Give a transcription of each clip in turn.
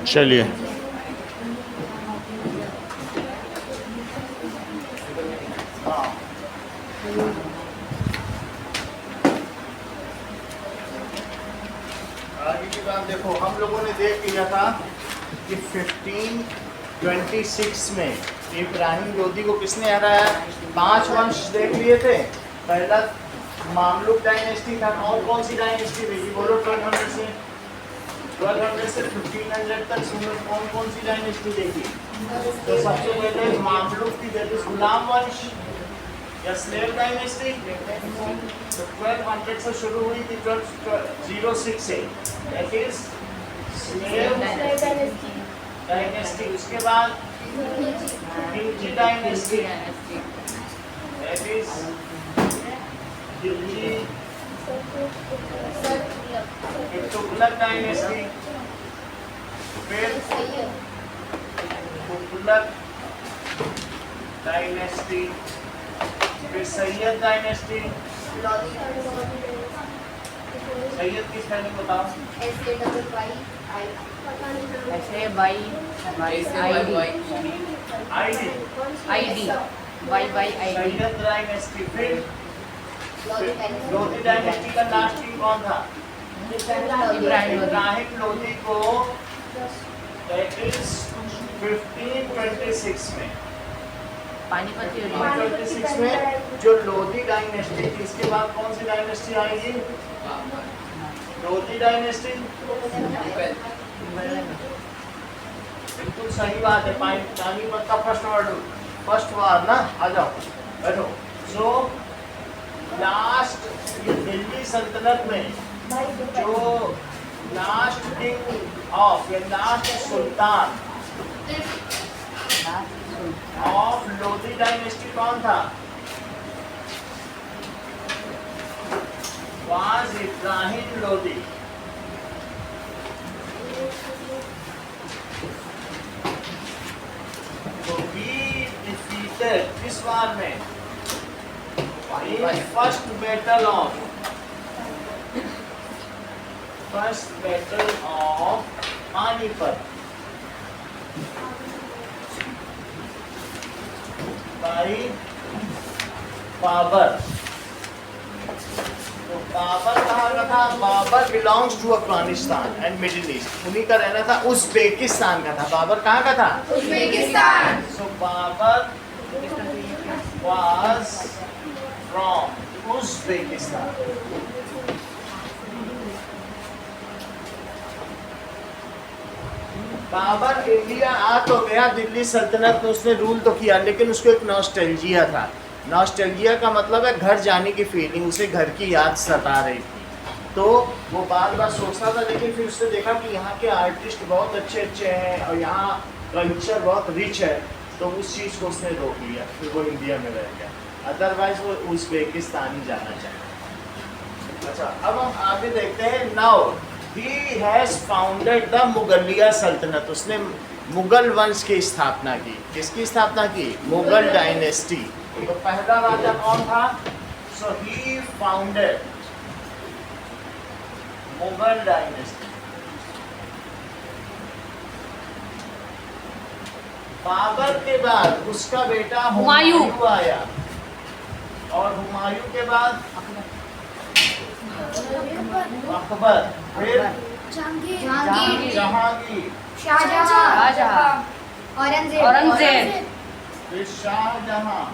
चलिए आगे की बात देखो, हम लोगों ने देख लिया था कि 1526 में इब्राहिम लोदी को किसने हराया। 5 वंश देख लिए थे। पहला मामलुक डायनेस्टी था। कौन सी डायनेस्टी थी बोलो। 1200 से 1500 तक कौन सी डायनेस्टी देखी। तो सबसे पहले मामलुक की, दैट इज गुलाम वंश या स्लेव डायनेस्टी। तो 1200 से शुरू हुई थी 1206 से, दैट इज स्लेव डायनेस्टी। उसके बाद Khilji dynasty, that is Khilji. फिर तुगलक डायनेस्टी, फिर तुगलक डायनेस्टी, फिर सैयद डायनेस्टी। सैयद की स्पेलिंग बताओ। सैयद डायनेस्टी। फिर लोधी डायनेस्टी का लास्ट किंग कौन था। इब्राहिम लोधी को, दैट इज 1526 में। 1526 में जो लोधी डायनेस्टी थी, इसके बाद कौन सी डायनेस्टी आएगी। लोधी डायनेस्टी। बिल्कुल सही बात है। पानीपत का फर्स्ट वार ना। आ जाओ बैठो। सो लास्ट ये दिल्ली सल्तनत में जो लास्ट किंग ऑफ या last sultan of Lodhi dynasty कौन था। वाज इब्राहिम लोधी। तो ही डिफीटेड किस वार में। First battle of Panipat by Babur. तो बाबर कहाँ का था। Babur belongs to Afghanistan and middle east. उन्हीं का रहना था। उज़्बेकिस्तान का था। बाबर कहाँ का था। Uzbekistan. So Babur was from Uzbekistan. Babur India आ तो गया, दिल्ली सल्तनत में उसने रूल तो किया, लेकिन उसको एक नॉस्टैल्जिया था। नॉस्टैल्जिया का मतलब है घर जाने की फीलिंग। उसे घर की याद सता रही थी। तो वो बार बार सोचता था, लेकिन फिर उसने देखा कि यहाँ के आर्टिस्ट बहुत अच्छे अच्छे हैं और यहाँ कल्चर बहुत रिच है। तो उस चीज़ को उसने रोक लिया। फिर वो इंडिया में रह गया। अदरवाइज वो उज़्बेकिस्तान ही जाना चाहता। अच्छा, अब हम आगे देखते हैं। Now he has founded the Mughaliya Sultanat. उसने मुगल वंश की स्थापना की। किसकी स्थापना की। मुगल डायनेस्टी। तो पहला राजा कौन था। सो ही फाउंडेड मुगल डायनेस्टी। बाबर के बाद उसका बेटा हुमायूं आया, और हुमायूं के बाद अकबर, फिर जहांगीर, शाहजहां, औरंगजेब, फिर शाहजहां,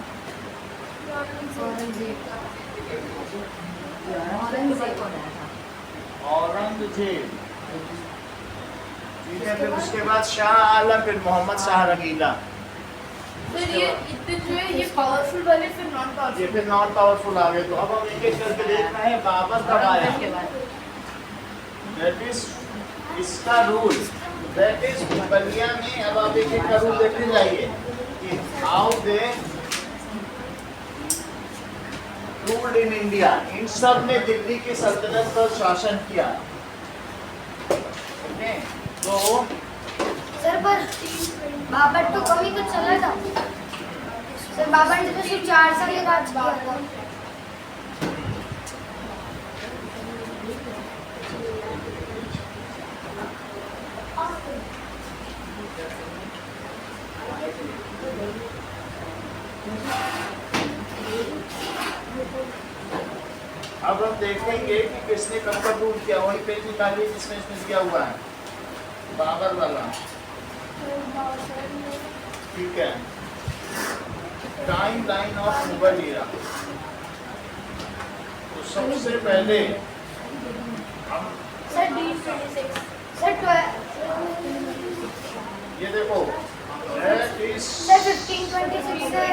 औरंगजेब। ठीक है। फिर उसके बाद शाह आलम, फिर मोहम्मद शाह रंगीला। फिर ये इतने जो है ये पावरफुल वाले फिर नॉन ये पावरफुल। फिर नॉन पावरफुल आ गए। तो अब हम एक एक करके देखना है। बाबर कब आया। दैट इज इसका रूल, दैट इज मुगलिया में। अब आप एक एक का रूल देखते जाइए कि how they ruled in India. इन सब ने दिल्ली की सल्तनत पर शासन किया। तो सर पर बाबर तो कमी तो चला था। सर बाबर ने तो सिर्फ 4 साल के बाद किया था। अब हम देखेंगे कि किसने कब कब रूल किया। वही पेज निकालिए जिसमें इसमें किया हुआ है, बाबर वाला। ठीक है, time line of Mughal era. तो सबसे पहले सर D26 सर ये देखो, that is सर 1526 से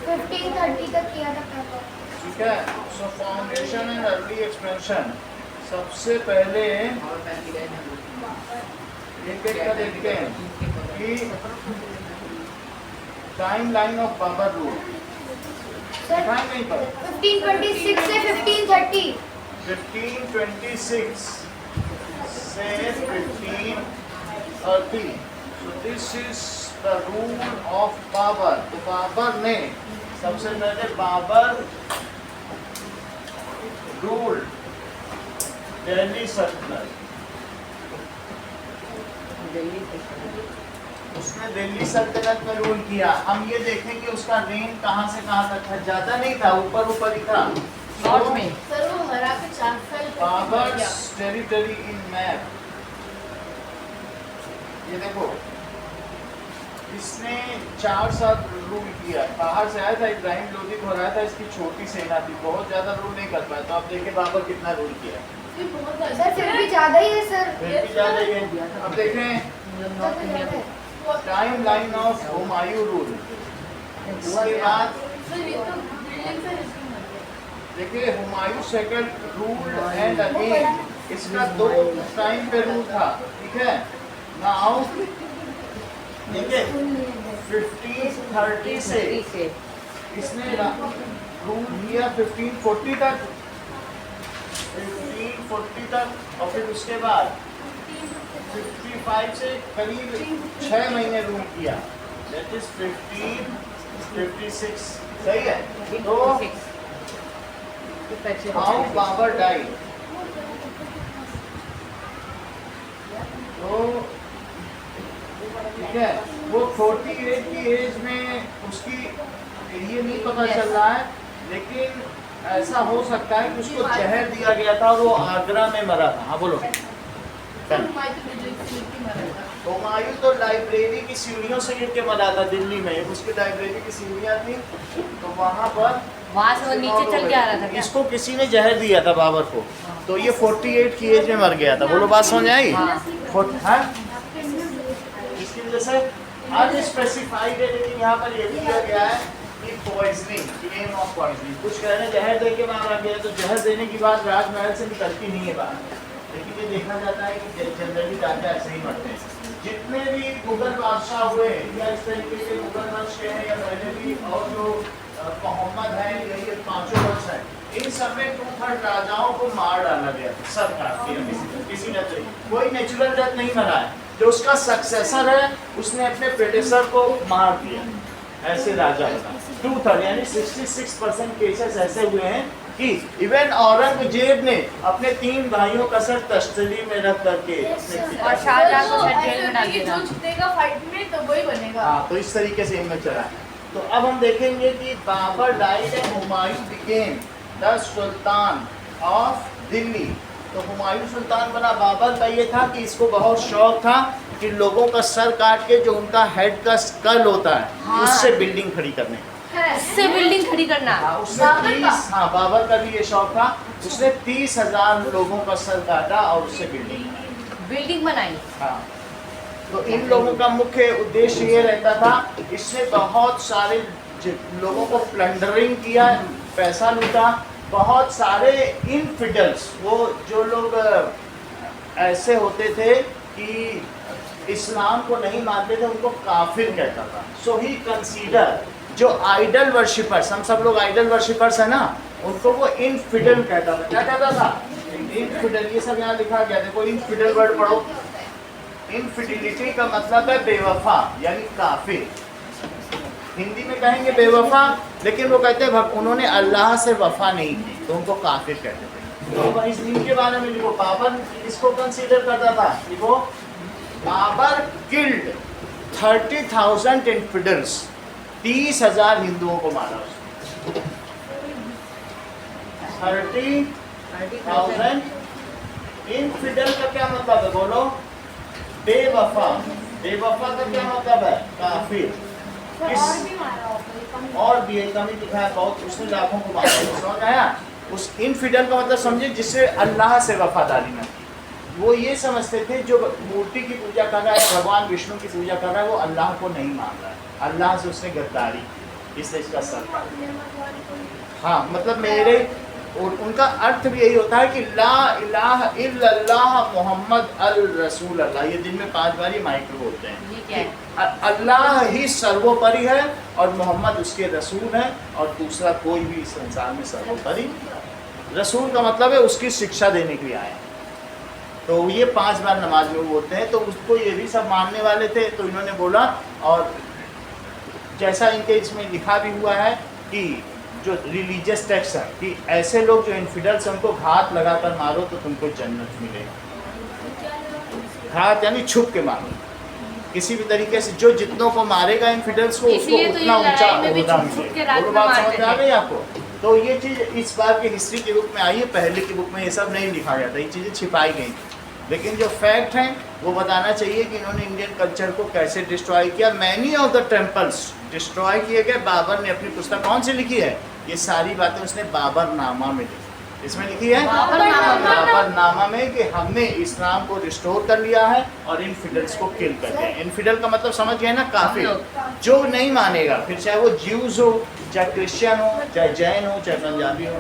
1530 तक किया था पेपर। ठीक है। So foundation and early expansion, सबसे पहले एक एक का देखते हैं कि time line of Babur rule sir दिखाई नहीं पर 1526 से 1530। 1526 से 1530। So this is the rule of Babar. तो बाबर ने सबसे पहले बाबर रूल दिल्ली सल्तनत, उसने दिल्ली सल्तनत में रूल किया। हम ये देखेंगे उसका रेंज कहाँ से कहाँ तक था, ज्यादा नहीं था, ऊपर ऊपर ही था। नॉर्थ में सर वो हरा के 4 साल बाबर्स टेरिटरी इन मैप, ये देखो, इसने 4 साल रूल किया। बाहर से आया था, इब्राहिम लोदी को हराया था, इसकी छोटी सेना थी, बहुत ज्यादा रूल नहीं कर पाया। तो आप देखिए बाबर कितना रूल किया। सर फिर भी ज्यादा ही है सर। फिर भी ज्यादा ही है। अब देखें time line of Humayun rule. इसके बाद सर ये तो बिल्डिंग से देखिए Humayun second rule and again, इसका 2 टाइम पे रूल था। ठीक है, नाउ देखिए 1530 से इसने रूल किया 1540 तक, 1540 तक, और फिर उसके बाद 55 से करीब 6 महीने रूल किया, दैट इज 1556। सही है। तो हाउ बाबर डाइड, तो ठीक है, वो 48 की एज में, उसकी ये नहीं पता चल रहा है, लेकिन ऐसा हो सकता है कि उसको जहर दिया गया था और वो आगरा में मरा था। हाँ बोलो। हुमायूं तो लाइब्रेरी की सीढ़ियों से गिर के मरा था दिल्ली में, उसकी लाइब्रेरी की सीढ़ियाँ थी, तो वहाँ पर वहाँ से वो नीचे चल के आ रहा था क्या? इसको किसी ने जहर दिया था बाबर को, तो ये 48 की एज में मर गया था। बोलो बात समझ आई? हाँ, इसकी वजह से अनस्पेसिफाइड है, लेकिन यहाँ पर ये भी दिया गया है कि पॉइजनिंग, क्लेम ऑफ पॉइजनिंग। कुछ कह रहे हैं जहर दे के मारा गया, तो जहर देने की बात राजमहल से निकलती नहीं है बात, लेकिन ये देखा जाता है कि जनरली राजा ऐसे ही मरते हैं। जितने भी मुगल बादशाह हुए या इस तरीके के मुगल वंश के हैं या पहले भी, और जो मोहम्मद है, ये 5 वंश हैं, इन सब में 2/3 राजाओं को मार डाला गया था, सब काट दिया किसी ने। कोई नेचुरल डेथ नहीं मरा है, जो उसका सक्सेसर है उसने अपने प्रेडेसर को मार दिया, ऐसे राजा होता। 2/3 यानी 66% केसेस ऐसे हुए हैं कि इवन औरंगजेब ने अपने 3 भाइयों का सर तश्तरी में रख करके और शाहजहां को शायद जेल में डाल दिया। जो जीतेगा फाइट में तो वही बनेगा। हाँ, तो इस तरीके से इनमें चला है। तो अब हम देखेंगे कि Babur died and Humayun became the sultan of Delhi. तो हुमायूं सुल्तान बना। बाबर का ये था कि इसको बहुत शौक था कि लोगों का सर काट के जो उनका हेड का स्कल होता है, हाँ। उससे बिल्डिंग खड़ी करने का। उससे बिल्डिंग खड़ी करना। उसने 30, हाँ बाबर का भी ये शौक था, उसने 30,000 लोगों का सर काटा और उससे बिल्डिंग बनाई। हाँ, तो इन लोगों का मुख्य उद्देश्य ये रहता था, इसने बहुत सारे लोगों को प्लंडरिंग किया, पैसा लूटा। बहुत सारे इनफिडल्स, वो जो लोग ऐसे होते थे कि इस्लाम को नहीं मानते थे, उनको काफिर कहता था। सो ही कंसीडर जो आइडल वर्शिपर्स, हम सब लोग आइडल वर्शिपर्स है ना, उनको वो इनफिडल कहता था। क्या कहता था? इनफिडल। ये सब यहाँ लिखा गया, देखो इनफिडल वर्ड पढ़ो। इनफिडिलिटी का मतलब है बेवफा, यानी काफिर। हिंदी में कहेंगे बेवफा, लेकिन वो कहते हैं उन्होंने अल्लाह से वफा नहीं की, तो उनको काफिर कहते थे। तो इस दिन के बारे में लिखो, बाबर इसको कंसीडर करता था। लिखो, बाबर किल्ड 30,000 इन्फिडल्स, 30,000 हिंदुओं को मारा उसने। 30,000 इनफिडल का क्या मतलब है बोलो? बेवफा। बेवफा का क्या मतलब है? काफिर। और भी एक कमी दिखाया बहुत, उसने लाखों को मारा। समझ आया? उस इनफिडल का मतलब समझे जिससे अल्लाह से वफादारी न की। वो ये समझते थे जो मूर्ति की पूजा कर रहा है, भगवान विष्णु की पूजा कर रहा है, वो अल्लाह को नहीं मान रहा है, अल्लाह से उसने गद्दारी, इसलिए इसका सर। हाँ, मतलब मेरे और उनका अर्थ भी यही होता है कि ला इलाहा इल्लल्लाह मुहम्मद अल रसूल अल्लाह। ये दिन में 5 बार ये माइक बोलते हैं ये क्या है? कि अल्लाह ही सर्वोपरि है और मोहम्मद उसके रसूल है, और दूसरा कोई भी इस संसार में सर्वोपरि। रसूल का मतलब है उसकी शिक्षा देने के लिए आए हैं। तो ये 5 बार नमाज में बोलते हैं। तो उसको ये भी सब मानने वाले थे, तो इन्होंने बोला, और जैसा इनके इसमें लिखा भी हुआ है कि जो रिलीजियस टेक्स्ट है कि ऐसे लोग जो इन्फिडल्स हैं उनको घात लगाकर मारो तो तुमको जन्नत मिलेगा। घात यानी छुप के मारो, किसी भी तरीके से। जो जितनों को मारेगा इन्फिडल्स को, उसको इसलिए तो ये उतना ऊंचा लड़ाई में भी ओहदा छुप छुप के रात मिलेगा। में बात समझ मारते में आ थे। गई आपको? तो ये चीज़ इस बार की हिस्ट्री की बुक में आई है, पहले की बुक में ये सब नहीं लिखा गया था, ये चीज़ें छिपाई गई। लेकिन जो फैक्ट हैं वो बताना चाहिए कि इन्होंने इंडियन कल्चर को कैसे डिस्ट्रॉय किया। Many of the temples destroy किए गए। बाबर ने अपनी पुस्तक कौन सी लिखी है? ये सारी बातें उसने बाबरनामा में लिखी। इसमें लिखी है बाबरनामा में कि हमने इस्लाम को रिस्टोर कर लिया है और इनफिडल्स को किल कर दिया। इनफिडल का मतलब समझ गए ना? काफिर, जो नहीं मानेगा, फिर चाहे वो ज्यूज हो, चाहे क्रिश्चियन हो, चाहे जैन हो, चाहे पंजाबी हो,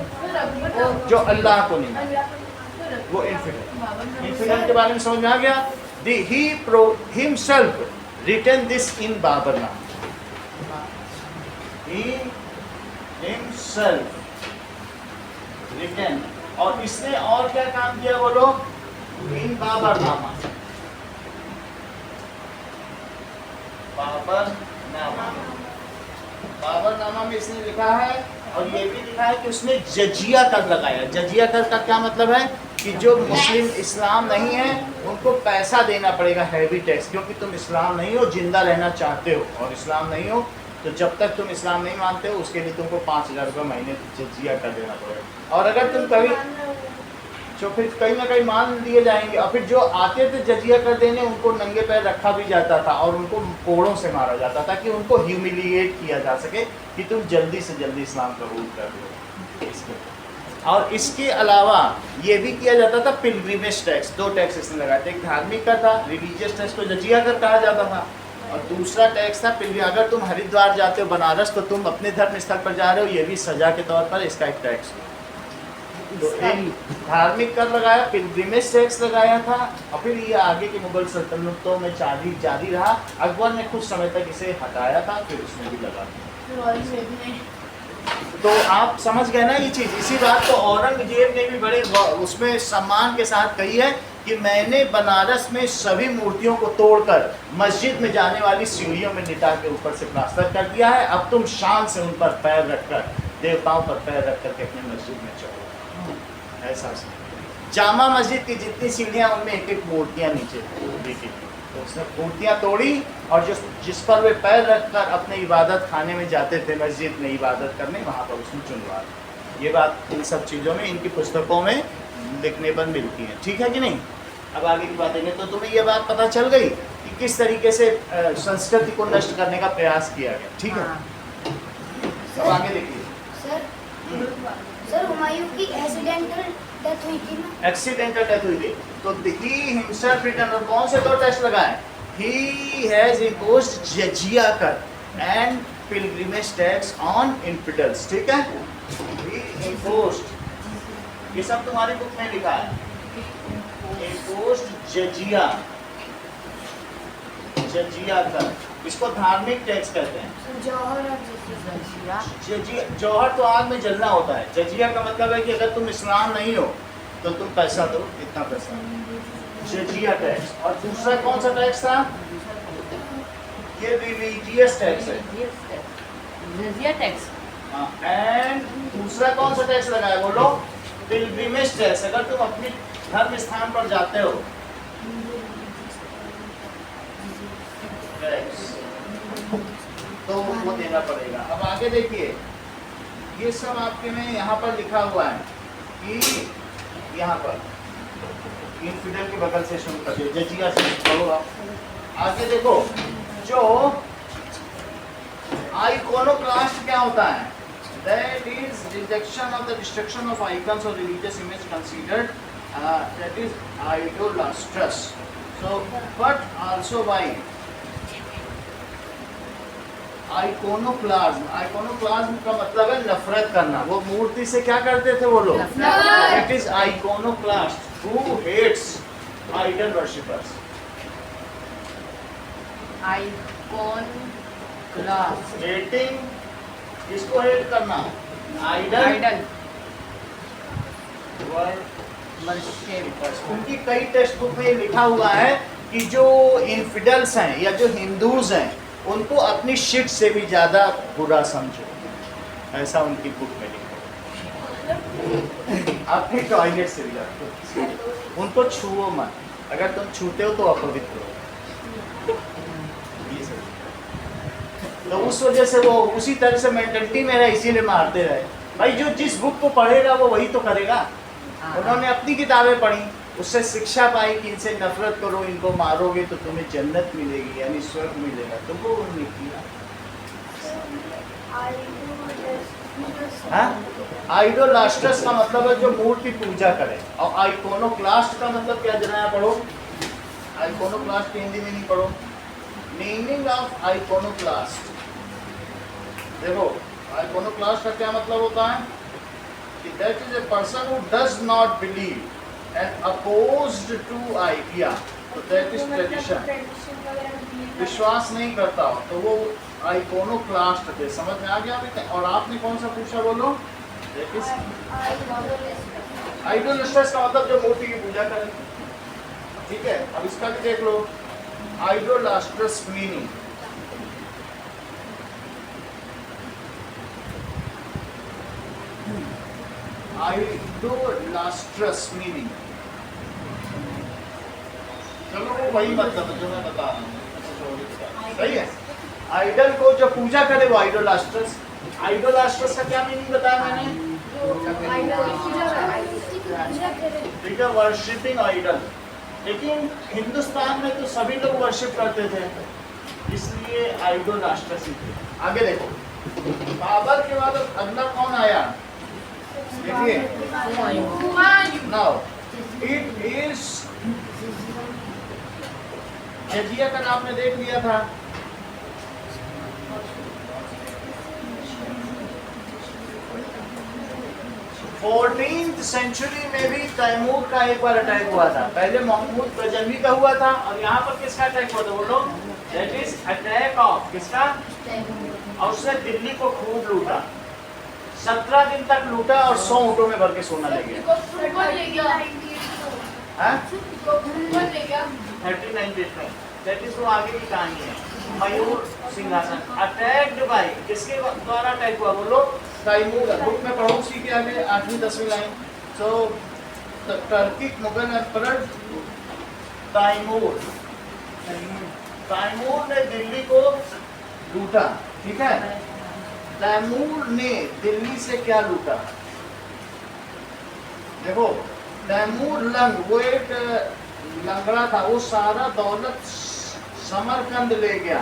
जो अल्लाह को नहीं माने, वो इनफिडल। इनफिडल के बारे में समझ में आ गया? He himself written this in Baburnama. He himself written, और इसने और क्या काम किया बोलो? इन बाबरनामा। बाबरनामा में इसने लिखा है, और ये भी लिखा है कि उसने जजिया कर लगाया। जजिया कर का क्या मतलब है? कि जो मुस्लिम इस्लाम नहीं है उनको पैसा देना पड़ेगा, हैवी टैक्स, क्योंकि तुम इस्लाम नहीं हो, जिंदा रहना चाहते हो और इस्लाम नहीं हो, तो जब तक तुम इस्लाम नहीं मानते हो उसके लिए तुमको 5,000 रुपये महीने जजिया कर देना पड़ेगा। और अगर तुम कभी जो फिर कहीं ना कहीं मान दिए जाएंगे, और फिर जो आते थे जजिया कर देने उनको नंगे पैर रखा भी जाता था और उनको कोड़ों से मारा जाता था कि उनको ह्यूमिलिएट किया जा सके कि तुम जल्दी से जल्दी इस्लाम कबूल कर लो। और इसके अलावा ये भी किया जाता था पिलग्रिमेज टैक्स। 2 टैक्स इसने लगाए थे, एक धार्मिक का था, रिलीजियस टैक्स को जजिया कर कहा जाता था, और दूसरा टैक्स था पिलग्रिम। अगर तुम हरिद्वार जाते हो, बनारस, तो तुम अपने धर्म स्थल पर जा रहे हो, ये भी सजा के तौर पर इसका एक टैक्स। तो एक धार्मिक कर लगाया, पिलग्रिमेज टैक्स लगाया था, और फिर ये आगे की मुगल सल्तनतों में जारी रहा। अकबर ने कुछ समय तक इसे हटाया था, फिर उसने भी लगा दिया। तो आप समझ गए ना ये चीज़। इसी बात को औरंगजेब ने भी बड़े उसमें सम्मान के साथ कही है कि मैंने बनारस में सभी मूर्तियों को तोड़कर मस्जिद में जाने वाली सीढ़ियों में लिटा के ऊपर से प्लास्टर कर दिया है। अब तुम शान से उन पर पैर रखकर, देवताओं पर पैर रख कर के अपने मस्जिद में चलो। ऐसा जामा मस्जिद की जितनी सीढ़ियाँ उनमें एक एक मूर्तियाँ नीचे देखी, तो उसने मूर्तियाँ तोड़ी, और जिस पर वे पैर रखकर अपने इबादत खाने में जाते थे मस्जिद में इबादत करने, वहाँ पर उसने चुनवा दिया। ये बात इन सब चीज़ों में इनकी पुस्तकों में लिखने पर मिलती है। ठीक है कि नहीं? अब आगे की बातें हैं। तो तुम्हें ये बात पता चल गई कि किस तरीके से संस्कृति को नष्ट करने का प्रयास किया गया। ठीक है, अब आगे देखिए। सर हुमायूं की एक्सीडेंटल डेथ हुई थी ना? एक्सीडेंटल डेथ हुई थी, तो ही हिमसेल्फ रिटर्न, और कौन से 2 टैक्स लगाए? ही हैज इम्पोज्ड जजिया कर एंड पिलग्रिमेज टैक्स ऑन इन्फिडल्स। ठीक है, ही इम्पोज्ड, ये सब तुम्हारी बुक में लिखा है, इम्पोज्ड जजिया, जजिया कर, इसको धार्मिक टैक्स कहते हैं। जौहर तो आग में जलना होता है। जजिया का मतलब है कि अगर तुम इस्लाम नहीं हो तो तुम पैसा दो, इतना पैसा, जजिया टैक्स। और दूसरा कौन सा टैक्स था? ये रिलीजियस टैक्स है, जजिया टैक्स। एंड दूसरा कौन सा टैक्स लगाया बोलो? Pilgrimage tax. अगर तुम अपने धर्म स्थान पर जाते हो टैक्स, तो वो देना पड़ेगा। अब आगे देखिए, ये सब आपके में यहाँ पर लिखा हुआ है कि यहाँ पर इनफिडल के बगल से शुरू कर दिया, जजिया से पढ़ो आप। आगे देखो, जो आइकोनोक्लास्ट क्या होता है? That is rejection of the destruction of icons or religious image considered that is idolatrous. So, but also by आइकोनोक्लाज्म। आइकोनोक्लाज्म का मतलब है नफरत करना। वो मूर्ति से क्या करते थे वो लोग? It is iconoclast who hates idol worshippers. Icon class, hating, किसको हेट करना? Idol idol worshippers. उनकी कई टेक्स्ट बुक में ये लिखा हुआ है कि जो इनफिडल्स हैं या जो हिंदूज हैं उनको अपनी शिट से भी ज्यादा बुरा समझो, ऐसा उनकी बुक में लिखा है। अपनी टॉयलेट से भी ज्यादा उनको छुओ मत, अगर तुम छूते हो तो अपवित्र हो। ये सब। तो उस वजह से वो उसी तरह से मेंटलिटी में रहे, इसीलिए मारते रहे। भाई जो जिस बुक को पढ़ेगा वो वही तो करेगा। उन्होंने अपनी किताबें पढ़ी, उससे शिक्षा पाई कि इनसे नफरत करो, इनको मारोगे तो तुम्हें जन्नत मिलेगी, यानी स्वर्ग मिलेगा। तुमको उन्होंने किया। आइडोलास्टस का मतलब है जो मूर्ति पूजा करे, और आइकोनोक्लास्ट का मतलब क्या जनाया पढ़ो? आइकोनोक्लास्ट हिंदी में नहीं पढ़ो। मीनिंग ऑफ आइकोनोक्लास्ट देखो, आइकोनोक्लास्ट का क्या मतलब होता है कि that is a person who does not believe and opposed to idea, तो that is tradition, विश्वास नहीं करता हो तो वो आइकोनोक्लास्ट थे। समझ में आ गया अभी? और आपने कौन सा पूछा बोलो? that is आइडोलास्टस का मतलब जो मूर्ति की पूजा करे। ठीक है, अब इसका भी देख लो। आइडोलास्टस मीनिंग, आइडोलास्ट्रस मीनिंग, चलो वो वही मतलब है जो मैं बता रहा हूँ। सही है। आइडल को जो पूजा करे वो आइडोलास्ट्रस। आइडोलास्ट्रस का क्या मीनिंग बताया मैंने? ठीक है, वर्शिपिंग आइडल। लेकिन हिंदुस्तान में तो सभी लोग वर्शिप करते थे, इसलिए आइडोलास्ट्रस ही थे। आगे देखो, बाबर के बाद अगला कौन आया? देखिए, नाउ इट इज, जजिया का नाम ने देख लिया था। फोर्टीन्थ सेंचुरी में भी तैमूर का एक बार अटैक हुआ था। पहले महमूद गजनवी का हुआ था, और यहाँ पर किसका अटैक हुआ था बोलो? दैट इज अटैक ऑफ किसका? और उसने दिल्ली को खूब लूटा, 17 दिन तक लूटा और 100 ऊँटों में भर के सोना ले गया। 39 दैट इज वो आगे की कहानी है। मयूर सिंहासन अटैक्ड बाय, किसके द्वारा अटैक हुआ बोलो? तैमूर। बुक में पढ़ो उसी के आगे 8वीं 10वीं लाइन। सो टर्किक मुगल एम्परर तैमूर, तैमूर ने दिल्ली को लूटा। ठीक है, तैमूर ने दिल्ली से क्या लूटा? देखो, तैमूर लंग, वो एक लंगड़ा था, वो सारा दौलत समरकंद ले गया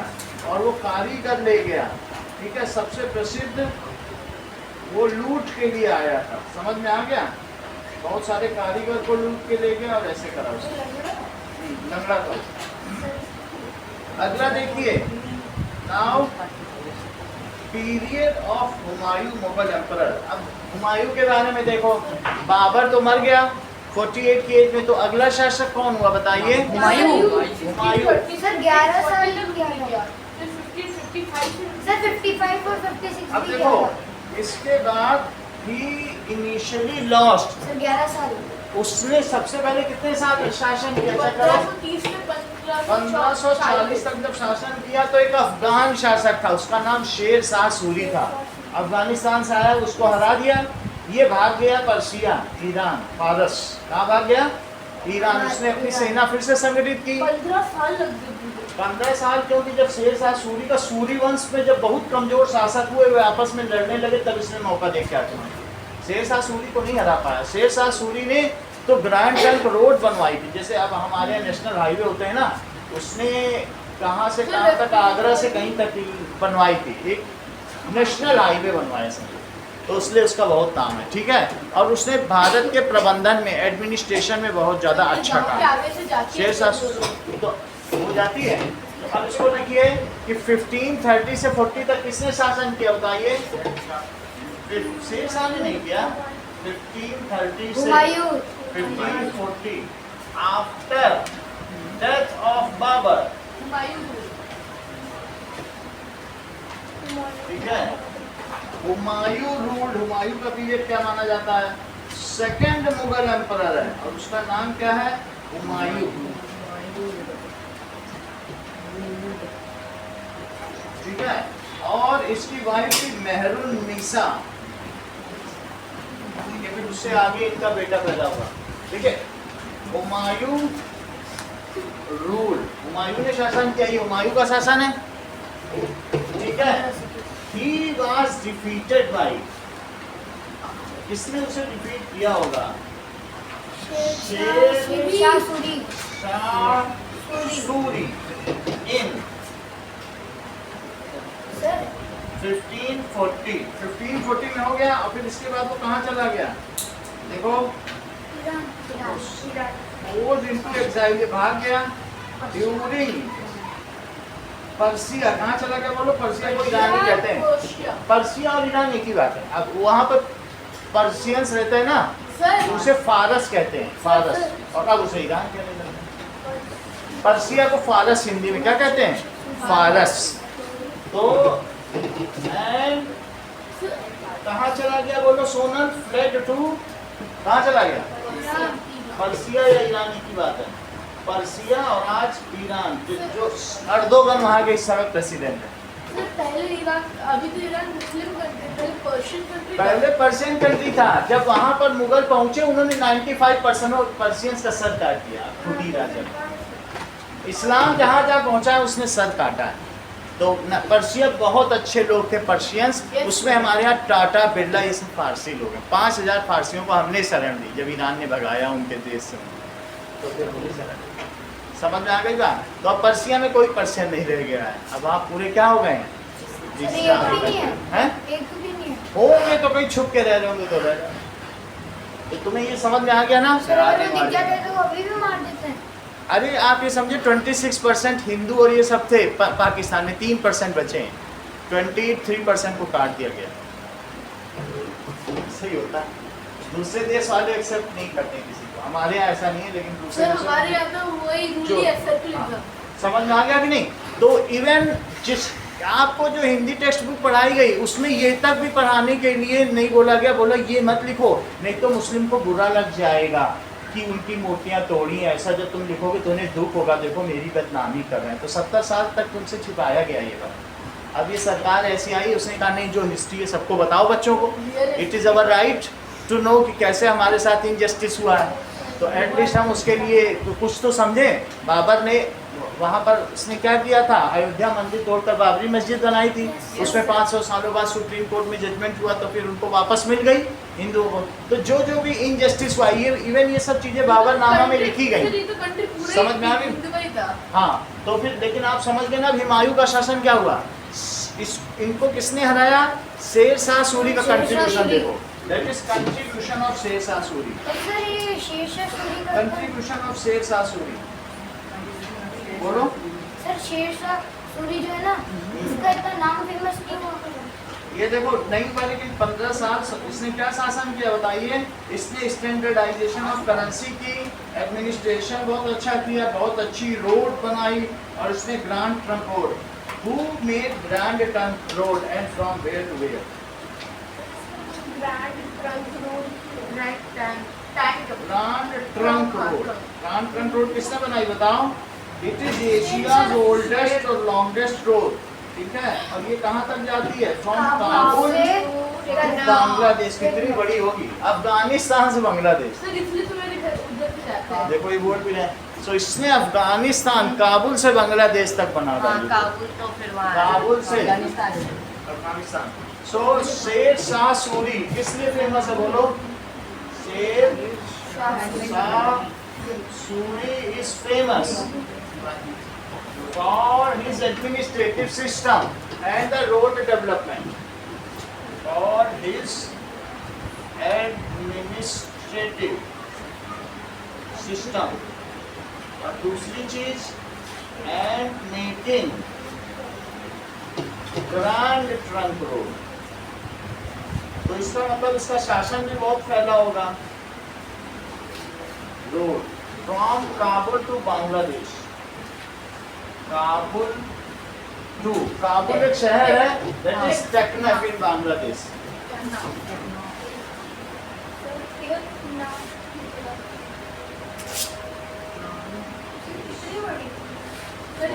और वो कारीगर ले गया। ठीक है, सबसे प्रसिद्ध वो लूट के लिए आया था। समझ में आ गया? बहुत सारे कारीगर को लूट के ले गया और ऐसे करा उसने, लंगड़ा था। अगला देखिए, now period of Humayun Mughal emperor. अब हुमायूं के बारे में देखो, बाबर तो मर गया 48 की एज में, तो अगला शासक कौन हुआ बताइए? हुमायूं। हुमायूं सर 11 साल किया सर, 55 और 56 अब भी देखो, किया। इसके बाद ही इनिशियली लॉस्ट। सर 11 साल। उसने सबसे पहले कितने साल शासन किया? 1540 तक जब शासन किया तो एक अफगान शासक था, उसका नाम शेर शाह सूरी था। अफगानिस्तान से आया, उसको हरा दिया, ये भाग गया पर्शिया, ईरान, फारस। कहाँ भाग गया? ईरान। उसने अपनी सेना फिर से संगठित की। 15 साल लग गए। 15 साल, क्योंकि जब शेरशाह सूरी का सूरी वंश में जब बहुत कमजोर शासक हुए वे आपस में लड़ने लगे, तब इसने मौका देख के आके शेरशाह सूरी को नहीं हरा पाया। शेरशाह सूरी ने तो ग्रैंड ट्रंक रोड बनवाई थी, जैसे अब हमारे यहाँ नेशनल हाईवे होते हैं ना, उसने कहाँ से कहाँ तक, आगरा से कहीं तक बनवाई थी, एक नेशनल हाईवे बनवाया समझो, तो इसलिए उसका बहुत नाम है, ठीक है। और उसने भारत के प्रबंधन में, एडमिनिस्ट्रेशन में बहुत ज़्यादा अच्छा काम। शेरशाह तो हो जाती है। तो अब इसको लिखिए कि 1530 से 40 तक किसने शासन किया बताइए? शेरशाह ने नहीं किया। 1530 से Humayun. 1540 after death of Babur, ठीक है। हुमायूं रूल्ड, हुमायूं का पीरियड क्या माना जाता है? सेकंड मुगल एम्परर है और उसका नाम क्या है? हुमायूं, ठीक है। और इसकी वाइफ थी मेहरुन्निसा, ठीक है। फिर उससे आगे इनका बेटा पैदा हुआ, ठीक है। हुमायूं रूल, हुमायूं ने शासन किया, ये हुमायूं का शासन है, ठीक है। He was defeated by, किसने उसे डिफीट किया होगा? शेरशाह सूरी। शेरशाह सूरी in सर 1540 में हो गया। और फिर इसके बाद वो कहाँ चला गया? देखो, गोज इनटू एग्जाइल, भाग गया ड्यूरिंग पर्सिया। कहाँ चला गया बोलो? पर्सिया को ईरान ही कहते हैं। पर्सिया और ईरान एक ही बात है। अब वहाँ पर पर्सियंस रहते हैं ना, उसे फारस कहते हैं, फारस, और अब उसे ईरान कहने लगे। पर्सिया को फारस हिंदी में क्या कहते हैं? फारस। तो एंड कहाँ चला गया बोलो? सोनल फ्लेड टू, कहाँ चला गया? पर्सिया या ईरान की बात है। पर्सिया और आज ईरान, जो अर्दोगन वहाँ के इस समय प्रेसिडेंट है। पहले पर्शियन कंट्री था। जब वहाँ पर मुगल पहुँचे, उन्होंने 95% पर्शियंस का सर काट दिया, खुद ही राजा। इस्लाम जहाँ जहाँ पहुँचा है उसने सर काटा है। तो पर्शिया बहुत अच्छे लोग थे पर्शियंस, उसमें हमारे यहाँ टाटा, बिरला, ये सब फारसी लोग हैं। 5000 फारसियों को हमने शरण दी जब ईरान ने भगाया उनके देश से, तो फिर हमने शरण दी। समझ में आ गई बात? तो अब पर्सिया में कोई पर्शियन नहीं रह गया है। अब आप पूरे क्या हो गए हैं? होंगे तो कहीं छुप के रह रहे होंगे, तो रह। तो तुम्हें ये समझ में आ गया ना? अभी भी मार देते हैं। अरे आप ये समझे 26% हिंदू और ये सब थे पाकिस्तान में, 3% बचे हैं। 23% को काट दिया गया। सही होता है। दूसरे देश वाले एक्सेप्ट नहीं करते किसी को, हमारे यहाँ ऐसा नहीं है, लेकिन दूसरे हमारे यहाँ तो वही रूल ही एक्सेप्ट करता। समझ में आ गया कि नहीं? तो इवन जिस आपको जो हिंदी टेक्स्ट बुक पढ़ाई गई उसमें ये तक भी पढ़ाने के लिए नहीं बोला गया, बोला ये मत लिखो नहीं तो मुस्लिम को बुरा लग जाएगा कि उनकी मूर्तियाँ तोड़ी, ऐसा जब तुम लिखोगे तो उन्हें दुख होगा, देखो मेरी बदनामी कर रहे हैं। तो 70 साल तक तुमसे छिपाया गया ये बात। अब ये सरकार ऐसी आई, उसने कहा नहीं, जो हिस्ट्री है सबको बताओ बच्चों को। It is our right to know कि कैसे हमारे साथ इनजस्टिस हुआ है। तो एटलीस्ट हम उसके लिए तो कुछ तो समझें। बाबर ने वहाँ पर उसने क्या किया था? अयोध्या मंदिर तोड़कर बाबरी मस्जिद बनाई थी। उसमें 500 सालों बाद सुप्रीम कोर्ट में जजमेंट हुआ, तो फिर उनको वापस मिल गई हिंदुओं को। तो जो जो भी इनजस्टिस हुआ, ये इवन ये सब चीज़ें बाबरनामा में लिखी गई। समझ में आ गई? हाँ, तो फिर लेकिन आप समझ गए ना, हुमायूं का शासन क्या हुआ? इनको किसने हराया? शेरशाह सूरी का कंट्रीब्यूशन देखो। That is contribution of Sher Shah Suri. Contribution of Sher Shah Suri, बोलो सर। शेरशाह सूरी जो है ना, इसका इतना नाम फेमस नहीं हुआ। ये देखो नहीं हुआ, लेकिन 15 साल इसने क्या शासन किया बताइए? इसने स्टैंडर्डाइजेशन ऑफ करेंसी की, एडमिनिस्ट्रेशन बहुत अच्छा किया, बहुत अच्छी रोड बनाई, और इसने grand trunk road. Who made grand trunk road and from where to where? Grand trunk road, grand trunk road किसने बनाई बताओ? इट इज एशियाज ओल्डेस्ट और लॉन्गेस्ट रोड, ठीक है। और ये कहाँ तक जाती है? From Kabul to Bangladesh. कितनी बड़ी होगी? अफगानिस्तान से बांग्लादेश। सर इसलिए तो मेरे घर उधर से जाता है। देखो ये बोर्ड भी है सो इसने अफगानिस्तान काबुल से बांग्लादेश तक बना हाँ डाली काबुल तो फिर वहाँ काबुल से अफगानिस्तान है। अफगानिस्तान। सो शेर शाह सूरी किस लिए फेमस है बोलो? Sher Shah Suri is famous for his administrative system and the road development. For his administrative system और दूसरी चीज and making grand trunk road. तो इसका मतलब इसका शासन भी बहुत फैला होगा। Road from Kabul to Bangladesh, Kabul to, Kabul एक शहर है that is Teknaf in Bangladesh.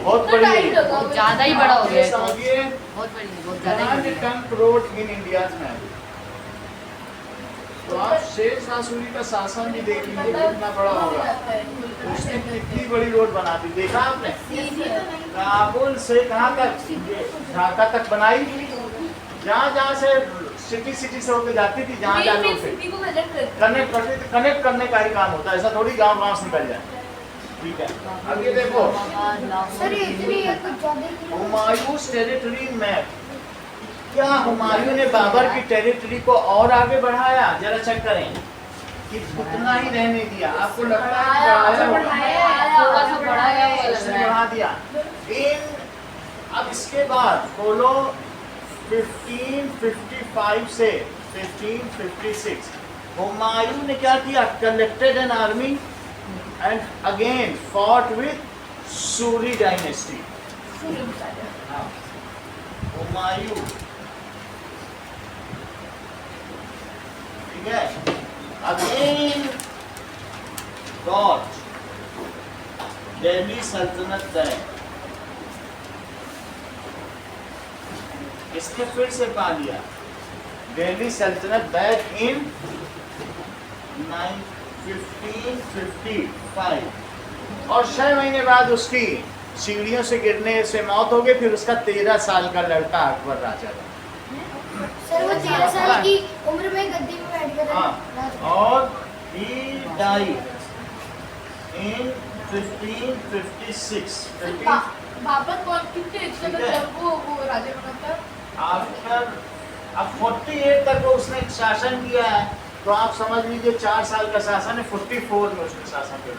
बहुत बड़ी है। बहुत ज्यादा ही बड़ा हो गया है तो। समझिए बहुत बड़ी है, बहुत ज्यादा ही बड़ी है। ट्रंक रोड इन इंडिया में। तो आप शेर शाह सूरी का शासन भी देख लीजिए कितना बड़ा होगा। उसने कितनी बड़ी रोड बना दी, देखा आपने? काबुल से कहाँ तक? ढाका तक बनाई। जहाँ जहाँ से सिटी से होकर जाती थी, जहाँ जहाँ लोग थे कनेक्ट करने का ही काम होता है। ऐसा थोड़ी गाँव गाँव से निकल जाए। ठीक है, अब ये देखो सर ये इतनी है कुछ ज्यादा ही है। Humayun's territory map. क्या हुमायूं ने बाबर की टेरिटरी को और आगे बढ़ाया? जरा चेक करें कि उतना ही रहने दिया। आपको लगता है कि बढ़ाया? थोड़ा सा बढ़ाया हुआ लग उसने रहा है। बढ़ा दिया। अब इसके बाद बोलो 1555 से 1556 हुमायूं ने क्या किया? Collected an army and again fought with Suri dynasty. Humayun, ठीक है, again got दिल्ली सल्तनत बैक। इसने फिर से पा लिया दिल्ली सल्तनत बैक इन 1555 और 6 महीने बाद उसकी सीढ़ियों से गिरने से मौत हो गई। फिर उसका 13 साल का लड़का अकबर राजा था। सर वो 13 साल की उम्र में गद्दी में बैठ गया हाँ, था। और he died in 1556 बाबर कौन कितने एज का था जब वो राजा बना था? आफ्टर अब 48 तक वो उसने शासन किया है। तो आप समझ लीजिए 4 साल का शासन है। 44 में उसने शासन किया,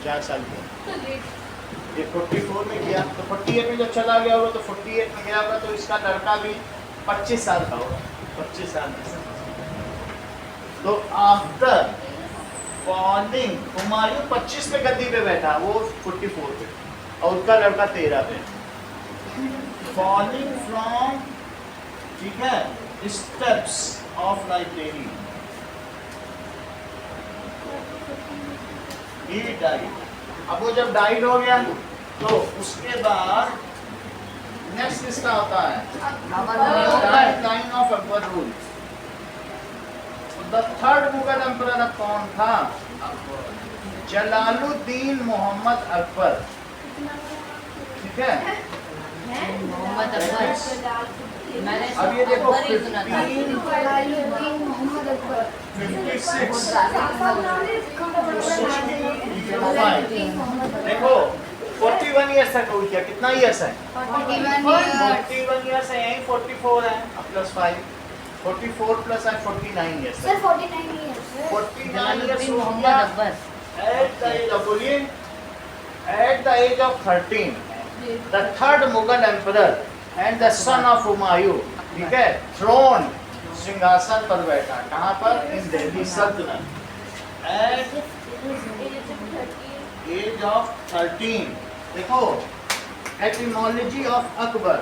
4 साल किया। ये 44 में किया तो 48 में जब चला गया होगा तो 48 में गया होगा तो इसका लड़का भी 25 साल का होगा। 25 साल में तो आफ्टर फॉलिंग हुमायूं 25 पे गद्दी पे बैठा, वो 44 पे और उसका लड़का 13 पे। फॉलिंग फ्रॉम, ठीक है, steps of library he died. अब वो जब डाइड हो गया तो उसके बाद नेक्स्ट किसका होता है? Line of Akbar rule. The third Mughal emperor अब कौन था? जलालुद्दीन मोहम्मद अकबर। ठीक है, मोहम्मद अकबर। मैंने अब ये देखो अकबर ही सुना था। 1556 मोहम्मद अकबर। 56 मोहम्मद देखो 41 ईयर्स तक रूल किया। कितना ईयर्स है? 41 ईयर्स है, यही 44 है प्लस 5, 44 प्लस 49 years. Sir 49 years 49 years Jalaluddin Mohammad Akbar. at the age of, बोलिए, at the age of 13 the third Mughal emperor and the son of Humayun, ठीक है, थ्रोन, सिंहासन पर बैठा। कहाँ पर? इन दिल्ली सल्तनत at age of 13। देखो एटिमोलॉजी ऑफ अकबर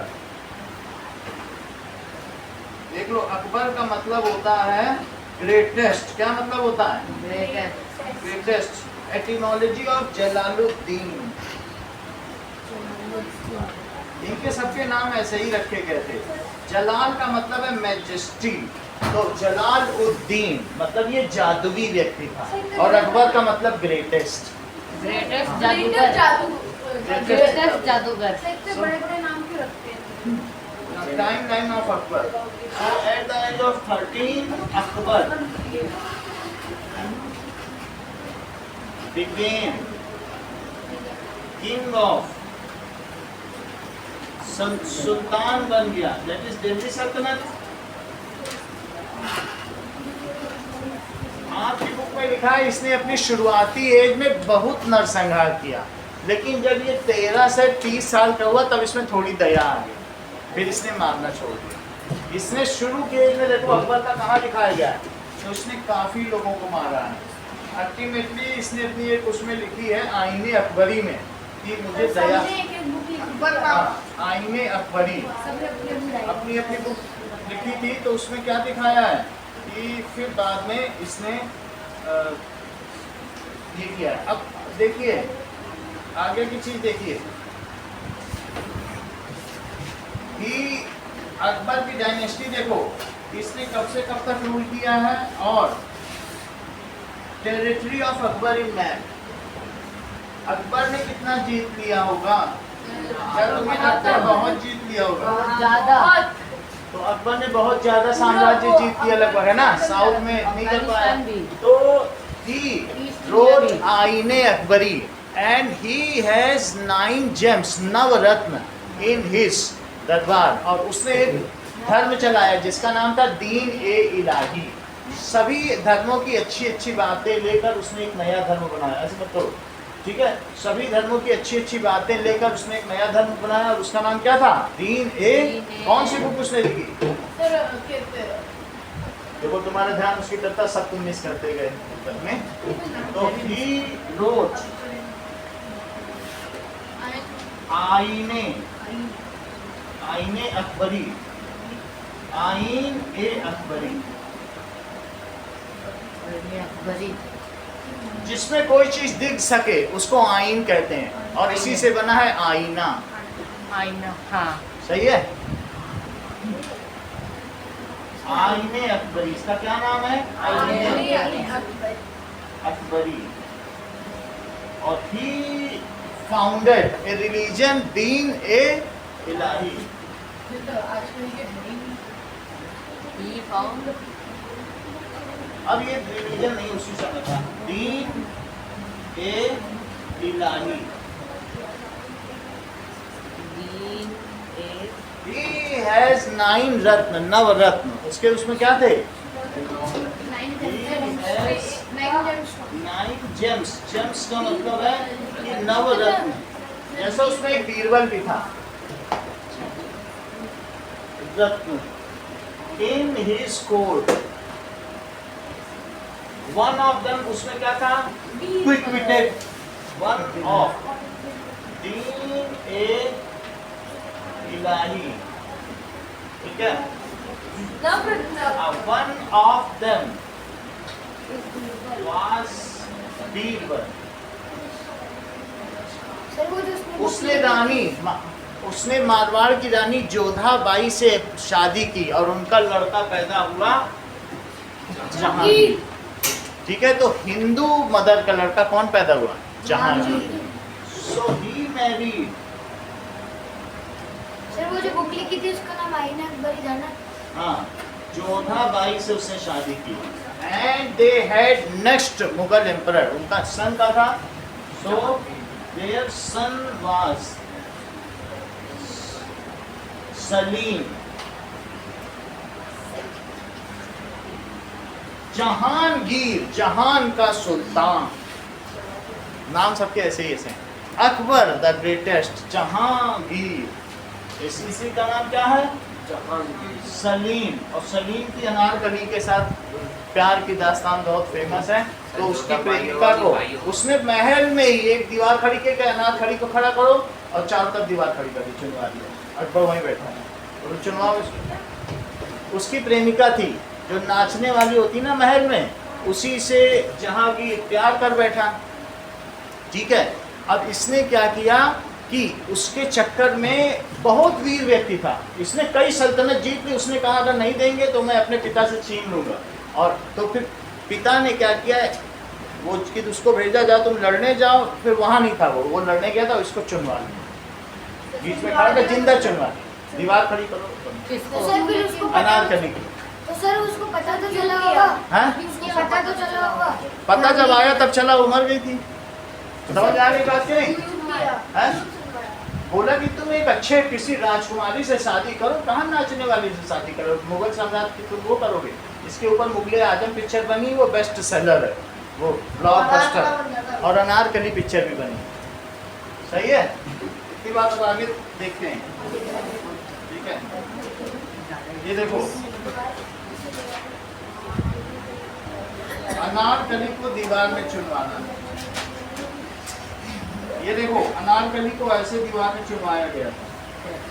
देख लो। अकबर का मतलब होता है ग्रेटेस्ट। क्या मतलब होता है? ग्रेटेस्ट। एटिमोलॉजी ऑफ जलालुद्दीन, इनके सबके नाम ऐसे ही रखे गए थे। जलाल का मतलब है मैजेस्टी, तो जलाल उद्दीन मतलब ये जादुई व्यक्ति था, और अकबर का मतलब ग्रेटेस्ट। ग्रेटेस्ट ग्रेटर जादूगर, जादू ग्रेटेस्ट जादूगर। इतने बड़े-बड़े नाम क्यों रखते हैं? Timeline of Akbar. At the age of 13 Akbar became king of सुल्तान बन गया, दैट इज दिल्ली सल्तनत। आपकी बुक में लिखा है इसने अपनी शुरुआती एज में बहुत नरसंहार किया, लेकिन जब ये 13 से 30 साल का हुआ तब इसमें थोड़ी दया आ गई, फिर इसने मारना छोड़ दिया। इसने शुरू के एज में देखो अकबर का कहाँ दिखाया गया है, तो उसने काफी लोगों को मारा है। अल्टीमेटली इसने अपनी एक उसमें लिखी है आईने अकबरी में कि मुझे दया, आईने अकबरी अपनी अपनी बुक लिखी थी, तो उसमें क्या दिखाया है कि फिर बाद में इसने ये किया है। अब देखिए आगे की चीज देखिए कि अकबर की डायनेस्टी देखो, इसने कब से कब तक रूल किया है और territory of Akbar in map, Akbar ने कितना जीत लिया होगा, क्या तुम्हें लगता है बहुत जीत लिया होगा? बहुत ज्यादा। तो अकबर ने बहुत ज्यादा साम्राज्य जीत लिया लगभग, है ना, साउथ में नहीं कर पाया। अफगानिस्तान भी। तो ही रोट आईने Akbari and he has 9 James, Navratna in his दरबार, और उसने एक धर्म चलाया जिसका नाम था दीन ए इलाही। सभी धर्मों की अच्छी अच्छी बातें लेकर उसने एक नया धर्म बनाया, ऐसे मत करो, ठीक है। सभी धर्मों की अच्छी अच्छी बातें लेकर उसने एक नया धर्म बनाया और उसका नाम क्या था? दीन ए। कौन सी बुक उसने लिखी? सर कहते हैं देखो तुम्हारा ध्यान उसकी तरफ था, सब तुम मिस करते गए उत्तर में। तो ही रोट आईने, आईने अकबरी, आईन ए अकबरी, अकबरी। जिसमें कोई चीज दिख सके उसको आईन कहते हैं, और इसी से बना है आईना। आईना, हाँ। सही है। आईने अकबरी, इसका क्या नाम है? आईने अकबरी। और ही founded A religion Deen A Ilahi. He found अब ये रिलीजन नहीं उसी समय था, दीन ए इलाही। दीन ए He has 9 रत्न, नवरत्न। उसके उसमें क्या थे? 9 जेम्स। जेम्स का मतलब है कि नवरत्न। जैसा उसमें एक बीरबल भी था, रत्न। In his court, one of them, उसमें क्या था? क्विक विटेड, वन ऑफ दीन ए इलाही, ठीक है। One of them was Birbal. Sir वो जो उसने रानी, उसने मारवाड़ की रानी जोधा बाई से शादी की और उनका लड़का पैदा हुआ जहांगीर, ठीक है। तो हिंदू मदर का लड़का कौन पैदा हुआ? जहांगीर। सो ही मैरिड। सर वो जो बुक लिखी थी उसका नाम आईना अकबरी था ना? हाँ, जोधा बाई से उसने शादी की। And they had next Mughal emperor, उनका सन का था। So their son was Salim. Jahangir, जहान का सुल्तान, नाम सबके ऐसे ही ऐसे हैं। अकबर द ग्रेटेस्ट, जहांगीर, इसी का नाम क्या है? सलीम। और सलीम की अनारकली के साथ प्यार की दास्तान बहुत फेमस है। तो उसकी प्रेमिका को उसने महल में ही एक दीवार खड़ी करके अनारकली को खड़ा करो और चारों तरफ दीवार खड़ी कर दी, चुनवा दिया। अकबर वहीं बैठा है और चुनाव उसकी प्रेमिका थी जो नाचने वाली होती ना महल में, उसी से जहांगीर प्यार कर बैठा, ठीक है। अब इसने क्या किया कि उसके चक्कर में बहुत वीर व्यक्ति था, इसने कई सल्तनत जीत ली। उसने कहा अगर नहीं देंगे तो मैं अपने पिता से छीन लूंगा। और तो फिर पिता ने क्या किया, वो कि उसको भेजा जाओ तुम लड़ने जाओ, फिर वहाँ नहीं था, वो लड़ने गया था, इसको चुनवा लिया, बीच में खड़ा था, जिंदा चुनवा लिया, दीवार खड़ी करो, किसको? तो सर फिर उसको अनारकली की। तो सर उसको पता तो चला होगा, हाँ? उसको पता तो चला होगा। पता जब आया तब चला, वो मर गई थी। समझ आ रही बात की नहीं? हैं? बोला कि तुम एक अच्छे किसी राजकुमारी से शादी करो, कहाँ नाचने वाली से शादी करो, मुगल साम्राज्य की तुम वो करोगे। इसके ऊपर मुगले आजम पिक्चर बनी, वो बेस्ट सेलर है, वो ब्लॉकबस्टर, और अनारकली पिक्चर भी बनी। सही है, इतनी बात अब आगे देखते हैं। ठीक है, ये देखो अनारकली को दीवार में चुनवाना। ये देखो अनारकली को ऐसे दीवार में चुनवाया गया था।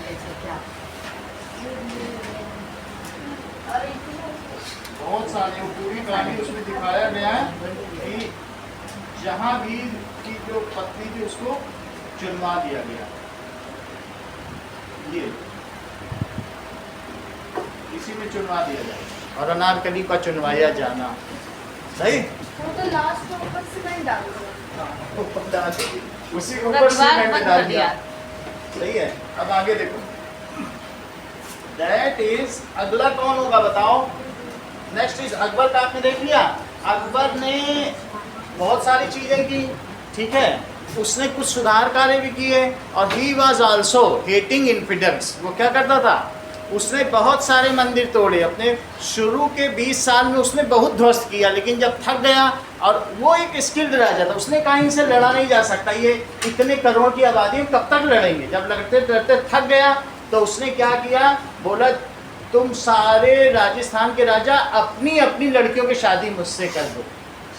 ऐसे क्या? बहुत सारी वो पूरी कहानी उसमें दिखाया गया है कि जहाँ भी की जो पत्नी थी उसको चुनवा दिया गया। ये इसी में चुनवा दिया जाए, और अनारकली का चुनवाया जाना। सही, वो तो लास्ट में ऊपर सीमेंट डाल दिया। उसी के पूरा ऊपर दीवार सीमेंट बंद डाल कर दिया। दिया। सही है, अब आगे देखो, दैट इज, अगला कौन होगा बताओ? नेक्स्ट इज अकबर का आपने देख लिया। अकबर ने बहुत सारी चीजें की, ठीक है, उसने कुछ सुधार कार्य भी किए, और ही वॉज ऑल्सो हेटिंग इन्फिडेंस। वो क्या करता था? उसने बहुत सारे मंदिर तोड़े अपने शुरू के 20 साल में, उसने बहुत ध्वस्त किया, लेकिन जब थक गया, और वो एक स्किल्ड राजा था, उसने कहा इनसे लड़ा नहीं जा सकता, ये इतने करोड़ की आबादी में कब तक लड़ेंगे। जब लड़ते लड़ते थक गया तो उसने क्या किया, बोला तुम सारे राजस्थान के राजा अपनी अपनी लड़कियों की शादी मुझसे कर दो,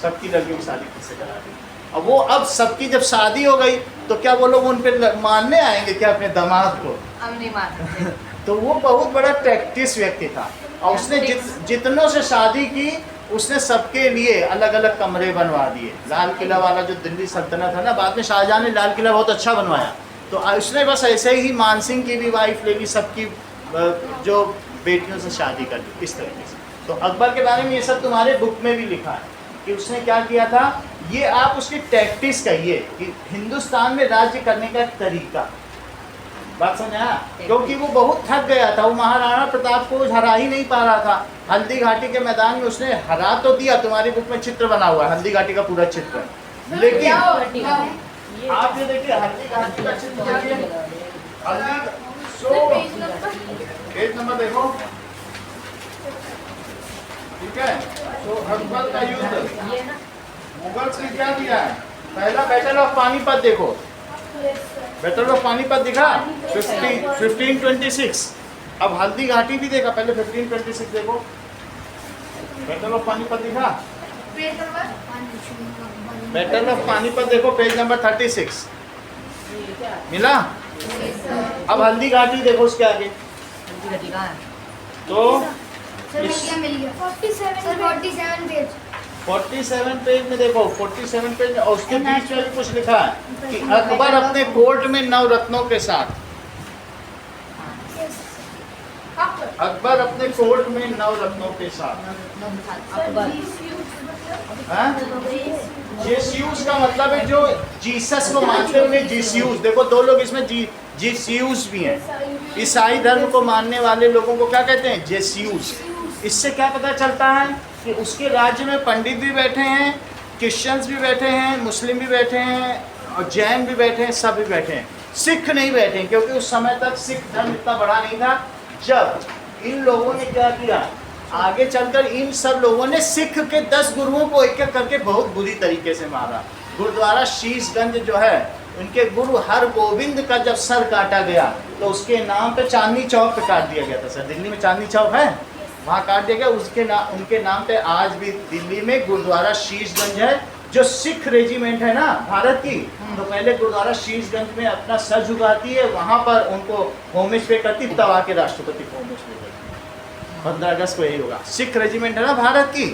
सबकी लड़कियों की शादी मुझसे करा दी। और वो अब सबकी जब शादी हो गई तो क्या वो लोग उन पर मानने आएंगे क्या अपने दामाद को? हम नहीं मान सकते। तो वो बहुत बड़ा प्रैक्टिस व्यक्ति था, और उसने जितनों से शादी की, उसने सबके लिए अलग अलग कमरे बनवा दिए। लाल किला वाला जो दिल्ली सल्तनत है ना, बाद में शाहजहां ने लाल किला बहुत अच्छा बनवाया, तो उसने बस ऐसे ही मानसिंह की भी वाइफ ले ली, सबकी जो बेटियों से शादी कर ली, इस तरीके से। तो अकबर के बारे में ये सब तुम्हारे बुक में भी लिखा है कि उसने क्या किया था। ये आप उसकी टैक्टिस कहिए कि हिंदुस्तान में राज्य करने का एक तरीका। बात समझा? क्योंकि वो बहुत थक गया था, वो महाराणा प्रताप को हरा ही नहीं पा रहा था। हल्दी घाटी के मैदान में उसने हरा तो दिया, तुम्हारी बुक में चित्र बना हुआ है हल्दी घाटी का पूरा चित्र, लेकिन आप ये देखिए हल्दी घाटी का चित्र देखिए, पेज नंबर देखो, ठीक है। तो अकबर का युद्ध मुगल से क्या दिया है? पहला बैटल ऑफ पानीपत देखो, बैटल ऑफ पानीपत दिखा 1526। अब हल्दी घाटी भी देखा, पहले 1526 देखो, बैटल ऑफ पानीपत दिखा, बैटल ऑफ पानीपत देखो पेज नंबर 36 मिला। अब हल्दी घाटी देखो उसके आगे, तो सर मिल गया 47 पेज। 47 पेज में देखो, 47 पेज में, और उसके बीच में भी कुछ लिखा है कि अकबर अपने कोर्ट में नवरत्नों के साथ, अकबर अपने कोर्ट में नवरत्नों के साथ। जेस्यूस का मतलब है जो जीसस को मानते हुए जीस्यूस। देखो दो लोग इसमें जीस्यूस भी हैं। ईसाई धर्म को मानने वाले लोगों को क्या कहते हैं? जेस्यूस। इससे क्या पता चलता है कि उसके राज्य में पंडित भी बैठे हैं, क्रिश्चियंस भी बैठे हैं, मुस्लिम भी बैठे हैं, और जैन भी बैठे हैं, सब भी बैठे हैं। सिख नहीं बैठे, क्योंकि उस समय तक सिख धर्म इतना बड़ा नहीं था। जब इन लोगों ने क्या किया, आगे चलकर इन सब लोगों ने सिख के 10 गुरुओं को एक एक करके बहुत बुरी तरीके से मारा। गुरुद्वारा शीशगंज जो है, उनके गुरु हरगोविंद का जब सर काटा गया तो उसके नाम पे चांदनी चौक पे काट दिया गया था। सर दिल्ली में चांदनी चौक है, वहाँ काट दिया गया। उनके नाम पे आज भी दिल्ली में गुरुद्वारा शीशगंज है, जो सिख रेजिमेंट है ना भारत की, तो पहले गुरुद्वारा शीशगंज में अपना सर झुकाती है, वहाँ पर उनको होमेज पे करती, तब आके राष्ट्रपति को होमेज पे करती। 15 अगस्त को यही होगा। सिख रेजिमेंट है ना भारत की,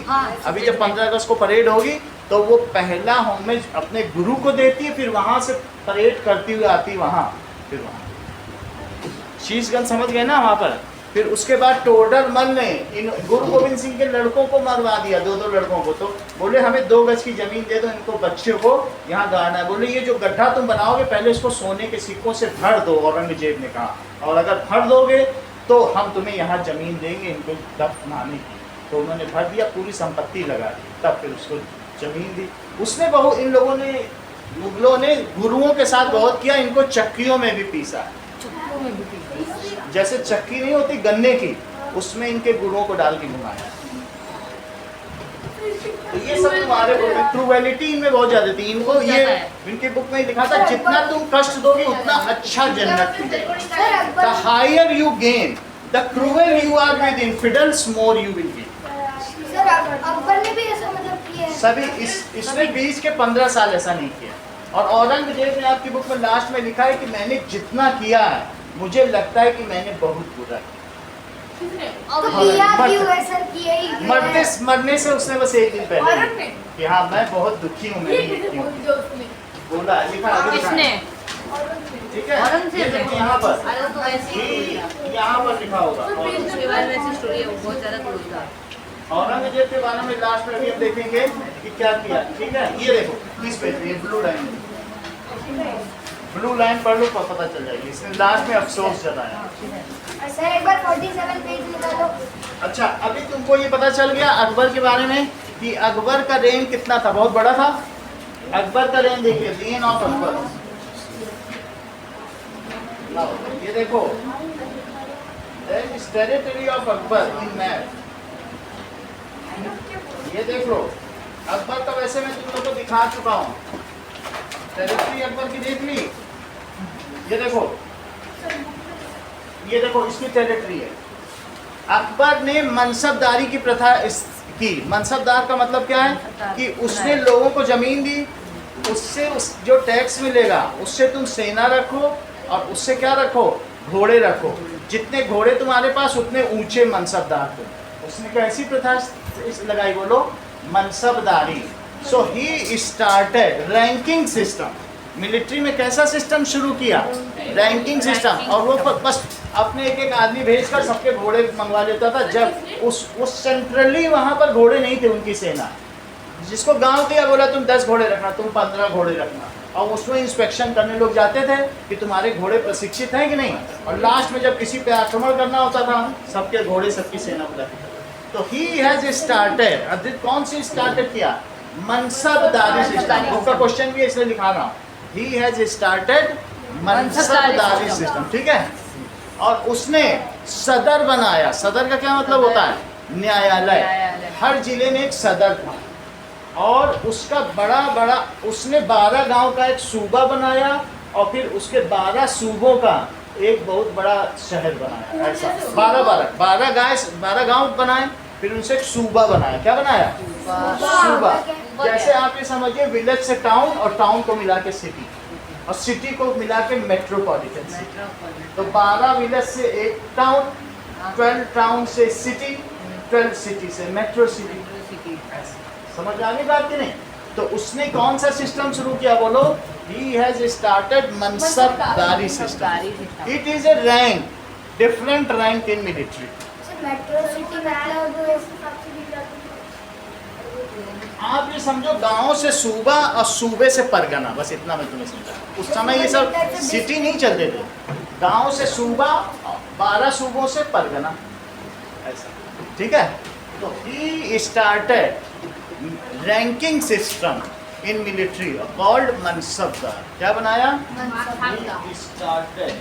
अभी जब 15 अगस्त को परेड होगी तो वो पहला होमेज अपने गुरु को देती है, फिर वहाँ से परेड करती हुई आती वहाँ, फिर वहाँ शीशगंज समझ गए ना, वहाँ पर फिर उसके बाद टोडरमल ने इन गुरु गोविंद सिंह के लड़कों को मरवा दिया, 2-2 लड़कों को। तो बोले हमें 2 गज की जमीन दे दो, इनको बच्चे को यहाँ गाड़ना है। बोले ये जो गड्ढा तुम बनाओगे पहले इसको सोने के सिक्कों से भर दो, औरंगजेब ने कहा, और अगर भर दोगे तो हम तुम्हें यहाँ जमीन देंगे इनको दफनाने की। तो उन्होंने भर दिया, पूरी संपत्ति लगा दी, तब फिर उसको जमीन दी। उसने बहुत, इन लोगों ने, मुगलों ने गुरुओं के साथ बहुत किया, इनको चक्कियों में भी पीसा। जैसे चक्की नहीं होती गन्ने की, उसमें इनके गुरुओं को डाल के घुमाया। तो ये सब तुम्हारे बुक में क्रूएलिटी इनमें बहुत ज्यादा थी। इनको ये इनके बुक में लिखा था जितना तुम कष्ट दोगे उतना अच्छा जन्नत मिलेगा। The higher you gain, the cruel you are with infidels, more you will gain। Sir Akbar ने भी ऐसा मतलब किया है? सभी इसने 20 के 15 साल ऐसा नहीं किया। और औरंगजेब ने आपकी बुक में लास्ट में लिखा है कि मैंने जितना किया है मुझे लगता है कि मैंने बहुत बुरा किया। तो किया क्यों है सर? किया ही क्यों है? मरने से उसने बस एक दिन पहले औरत ने? कि हाँ मैं बहुत दुखी हूँ, मैं दुखी हूँ बोला, लिखा आगे दिखाएं। किसने? ठीक है, औरंगजेब ये देखो यहाँ पर, अरे वो तो ऐसे ही यहाँ पर लिखा होगा उसके बारे में ऐसी स्टोरी है, वो बहुत ज्यादा क्रूर था। औरंगजेब के बारे में लास्ट में भी हम देखेंगे कि क्या किया। ठीक है, ये देखो किस पे, ये ब्लू लाइन, ब्लू लाइन पढ़ लो पता चल जाएगी। इसने लास्ट में अफसोस जताया। सर एक बार 47 पेज निकालो। अच्छा, अभी तुमको ये पता चल गया अकबर के बारे में कि अकबर का रेन कितना था, बहुत बड़ा था। अकबर का रेन देखिए, रेन ऑफ अकबर, ये देखो territory of Akbar in map, ये देख लो। अकबर का वैसे मैं तुम लोग को दिखा चुका हूँ, टेरिटरी अकबर की देख ली। ये देखो इसकी टेरिटरी है। अकबर ने मनसबदारी की प्रथा की। मनसबदार का मतलब क्या है कि उसने लोगों को जमीन दी, उससे जो टैक्स मिलेगा उससे तुम सेना रखो, और उससे क्या रखो, घोड़े रखो। जितने घोड़े तुम्हारे पास उतने ऊंचे मनसबदार तुम। उसने कैसी प्रथा लगाई बोलो, mansabdari. So he started ranking system. Military में कैसा सिस्टम शुरू किया, रैंकिंग सिस्टम। और वो बस अपने एक आदमी भेजकर सबके घोड़े मंगवा लेता था। जब उस सेंट्रली वहाँ पर घोड़े नहीं थे उनकी सेना, जिसको गांव दिया बोला तुम 10 घोड़े रखना, तुम 15 घोड़े रखना, और उसमें इंस्पेक्शन करने लोग जाते थे कि तुम्हारे घोड़े प्रशिक्षित हैं कि नहीं। और लास्ट में जब किसी पे आक्रमण करना होता था, सबके घोड़े सबकी सेना बुलाती थी। तो ही हैज स्टार्टेड, कौन सी स्टार्टेड किया, मनसबदारी सिस्टम। उसका क्वेश्चन भी इसलिए लिखा रहा हूँ, ही हैज स्टार्टेड मनसबदारी सिस्टम। ठीक है, और उसने सदर बनाया। सदर का क्या मतलब होता है, न्यायालय। हर जिले में एक सदर था, और उसका बड़ा उसने 12 गांव का एक सूबा बनाया, और फिर उसके 12 सूबों का एक बहुत बड़ा शहर बनाया। ऐसा 12 गांव बनाए, फिर उनसे एक सूबा बनाया। क्या बनाया, सूबा। जैसे आप ये समझिए विलेज से टाउन, और टाउन को मिला के सिटी, और सिटी को मिला के मेट्रोपॉलिटन सिटी। तो 12 विलेज से एक टाउन, 12 टाउन से सिटी, 12 सिटी से मेट्रो सिटी। समझ आ गई बात कि नहीं। तो उसने कौन सा सिस्टम शुरू किया बोलो, he has started मनसबदारी system. It is A rank, different rank in military. Metro city मतलब आप ये समझो गांव से सूबा और सूबे से परगना, बस इतना मैं तुम्हें समझा। उस समय ये सब सिटी नहीं चलते थे, गांव से सूबा, 12 सूबों से परगना, ऐसा। ठीक है, तो he started ranking system in military called mansabdar. क्या बनाया, he started।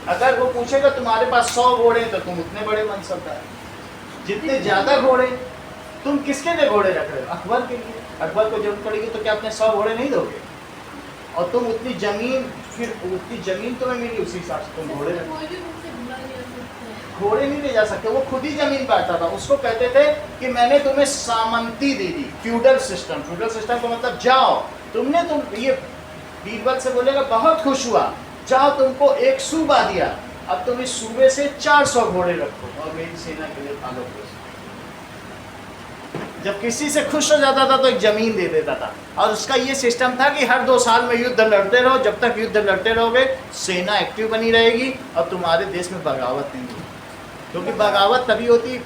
अगर वो पूछेगा तुम्हारे पास 100 घोड़े तो तुम उतने बड़े मनसबदार, जितने ज्यादा घोड़े। तुम किसके लिए घोड़े रख रहे हो, अकबर के लिए। अकबर को जरूरत पड़ेगी तो क्या अपने 100 घोड़े नहीं दोगे, और तुम उतनी जमीन, फिर उतनी जमीन तुम्हें मिली, उसी हिसाब से तुम घोड़े रख। घोड़े नहीं ले जा सकते, वो खुद ही जमीन बांटता था। उसको कहते थे कि मैंने तुम्हें सामंती दे दी, फ्यूडल सिस्टम। फ्यूडल सिस्टम का मतलब जाओ, तुमने ये बीरबल से बोलेगा बहुत खुश हुआ, जाओ तुमको एक सूबा दिया, अब तुम इस सूबे से 400 घोड़े रखो और मेरी सेना के लिए फॉलो करो। जब किसी से खुश हो जाता था तो एक जमीन दे देता था, और उसका ये सिस्टम था कि हर 2 साल में युद्ध लड़ते रहो, जब तक युद्ध लड़ते रहोगे सेना एक्टिव बनी रहेगी और तुम्हारे देश में बगावत नहीं होगी। क्योंकि बगावत तभी होती,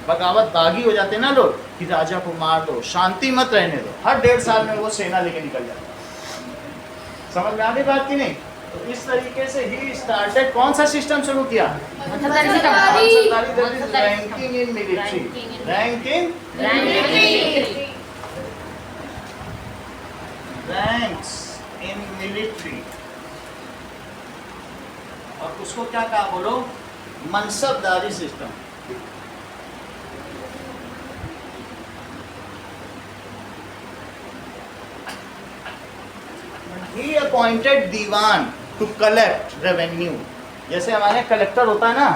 बगावत बागी हो जाते ना लोग कि राजा को मार दो, शांति मत रहने दो, हर 1.5 साल में वो सेना लेके निकल जाता। समझ में आ गई बात की नहीं? तो इस तरीके से ही स्टार्टेड। कौन सा सिस्टम शुरू किया? Ranking in military, ranking ranks in military, और उसको क्या कहा बोलो? Mansabdari system. He appointed diwan to collect revenue। जैसे हमारे कलेक्टर होता है ना,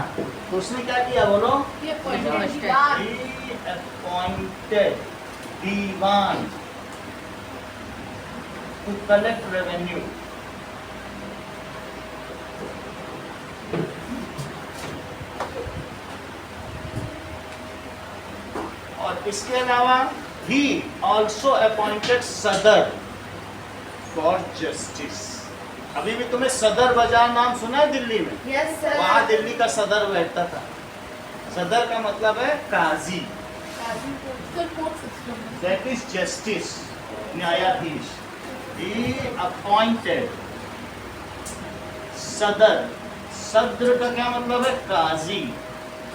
तो उसने क्या किया बोलो? He appointed diwan to collect revenue। और इसके अलावा he also appointed सदर फॉर जस्टिस। अभी भी तुम्हें सदर बाजार नाम सुना है दिल्ली में? Yes, sir. वहाँ दिल्ली का सदर बैठता था। सदर का मतलब है काजी, दैट इज जस्टिस, न्यायाधीश। ही अपॉइंटेड सदर, सदर का क्या मतलब है? काजी।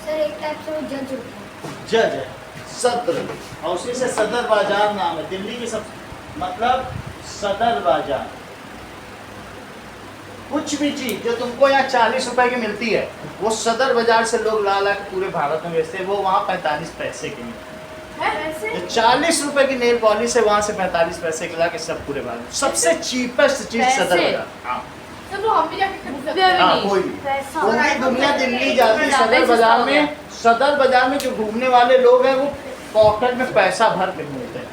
सर एक टाइप से वो जज होते हैं। जज है सदर, और उसी से सदर बाजार नाम है दिल्ली की। सब मतलब सदर बाजार, कुछ भी चीज जो तुमको यहाँ 40 रुपए की मिलती है, वो सदर बाजार से लोग ला ला के पूरे भारत में बेचते हैं, वो वहाँ 45 पैसे की मिलती है। जो 40 रुपए की नेल पॉलिश है, वहाँ से 45 पैसे की ला के सब पूरे भारत में सबसे चीपेस्ट चीज सदर बाजार। हाँ तो हम भी जाके खरीद सकते हैं। हाँ, कोई भी पूरी दुनिया दिल्ली जाती है सदर बाजार में। सदर बाजार में जो घूमने वाले लोग हैं, वो पॉकेट में पैसा भर के घूमते हैं।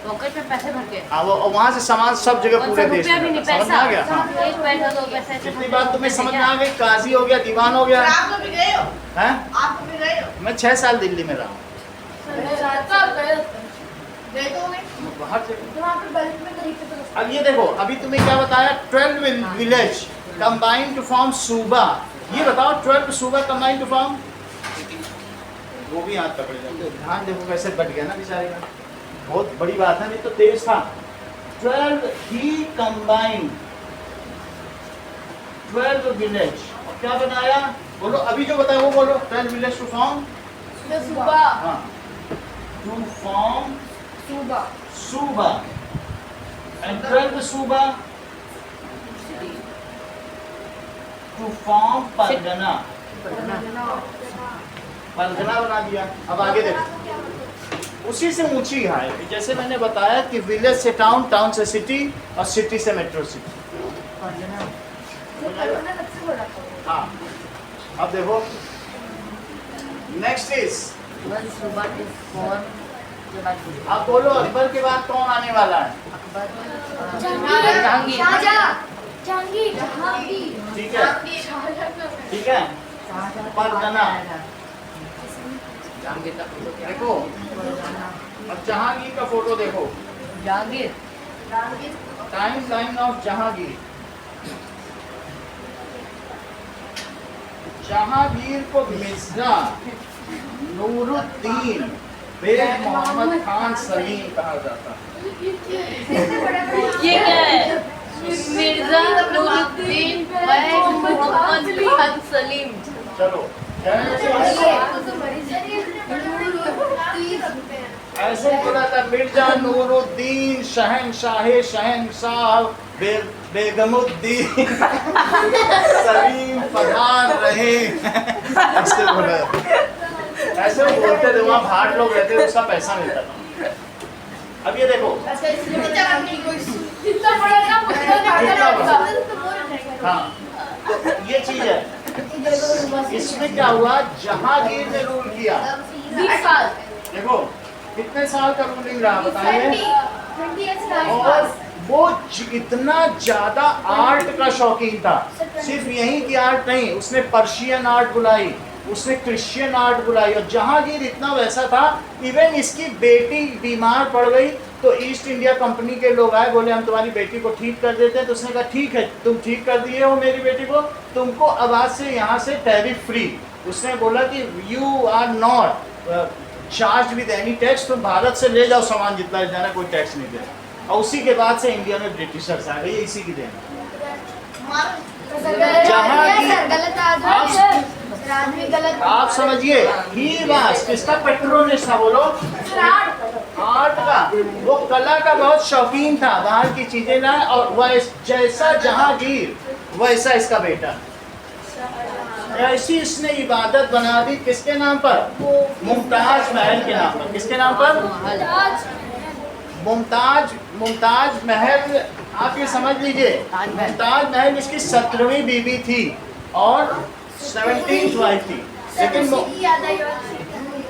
पॉकेट में पैसे भर के, हाँ, वो वहाँ से सामान सब जगह पूरे देश रुपया भी में नहीं, समझ में आ गया? हाँ, एक पैसा 2 पैसा ऐसे इतनी बात तुम्हें समझ में आ गई? काजी हो गया, दीवान हो गया। आप कभी गए हो? हैं? आप कभी गए हो? मैं 6 साल दिल्ली में रहा हूँ। गए तो होंगे। बाहर से तो वहाँ पे बल्क में खरीदते तो अब ये देखो, अभी तुम्हें क्या बताया? 12 विलेज कंबाइंड टू फॉर्म सूबा। ये बताओ 12 सूबा कंबाइंड टू फॉर्म, वो भी हाथ पकड़े जाते। ध्यान देखो कैसे बट गया ना बेचारे का, बहुत बड़ी बात है, नहीं तो तेज था। 12 ही कंबाइंड 12 विलेज, और क्या बनाया बोलो? अभी जो बताया वो बोलो। 12 विलेज टू फॉर्म सुबह हाँ, टू फॉर्म सुबह सूबा, एंड 12 सूबा टू फॉर्म परगना। परगना बना दिया। अब आगे देखो, उसी से ऊंची है, जैसे मैंने बताया कि विलेज से टाउन, टाउन से सिटी, और सिटी से मेट्रो सिटी। हाँ, अब देखो नेक्स्ट इज, अब बोलो अकबर के बाद कौन आने वाला है? जहांगीर। जहांगीर, जहांगीर। ठीक है, ठीक है। परगना देखो, अब जहांगीर का फोटो देखो। Jahangir, time line of Jahangir. Jahangir को मिर्जा नूरुद्दीन बेग मोहम्मद खान सलीम कहा जाता है। ये क्या है? मिर्जा नूरुद्दीन बेग मोहम्मद खान सलीम। चलो ऐसे बोला था, मिर्जा नूरुद्दीन शहंशाह बेगमुद्दीन सलीम पठान रहे। ऐसे बोला, ऐसे वो बोलते थे, वहाँ भाट लोग रहते थे, उसका पैसा मिलता था। अब ये देखो, हाँ, तो ये चीज है। इसमें क्या हुआ? जहांगीर ने रूल किया 20 साल। देखो कितने साल का रूलिंग रहा बताइए। और वो इतना ज्यादा आर्ट का शौकीन था, सिर्फ यही की आर्ट नहीं, उसने पर्शियन आर्ट बुलाई, उसने क्रिश्चियन आर्ट बुलाई। और जहांगीर इतना वैसा था, इवन इसकी बेटी बीमार पड़ गई तो ईस्ट इंडिया कंपनी के लोग आए, बोले हम तुम्हारी बेटी को ठीक कर देते हैं। तो उसने कहा ठीक है, तुम ठीक कर दिए हो मेरी बेटी को, तुमको अब आज से यहाँ से टैरिफ फ्री। उसने बोला कि you are not charge with any tax, तुम भारत से ले जाओ सामान जितना ले जाना, कोई टैक्स नहीं देना। और उसी के बाद से इंडिया में ब्रिटिशर्स आ गए, इसी की देन। गलत आदमी गलत। आप समझिए, ही वास किसका पेट्रोनिस्ट था बोलो? आर्ट का। वो कला का बहुत शौकीन था, बाहर की चीजें ना, और वह जैसा जहांगीर वैसा इसका बेटा। ऐसी इसने इबादत बना दी किसके नाम पर? मुमताज महल के नाम पर। किसके नाम पर? मुमताज महल। आप ये समझ लीजिए, मुमताज महल इसकी 17वीं बीवी थी और 17th वाइफ थी। लेकिन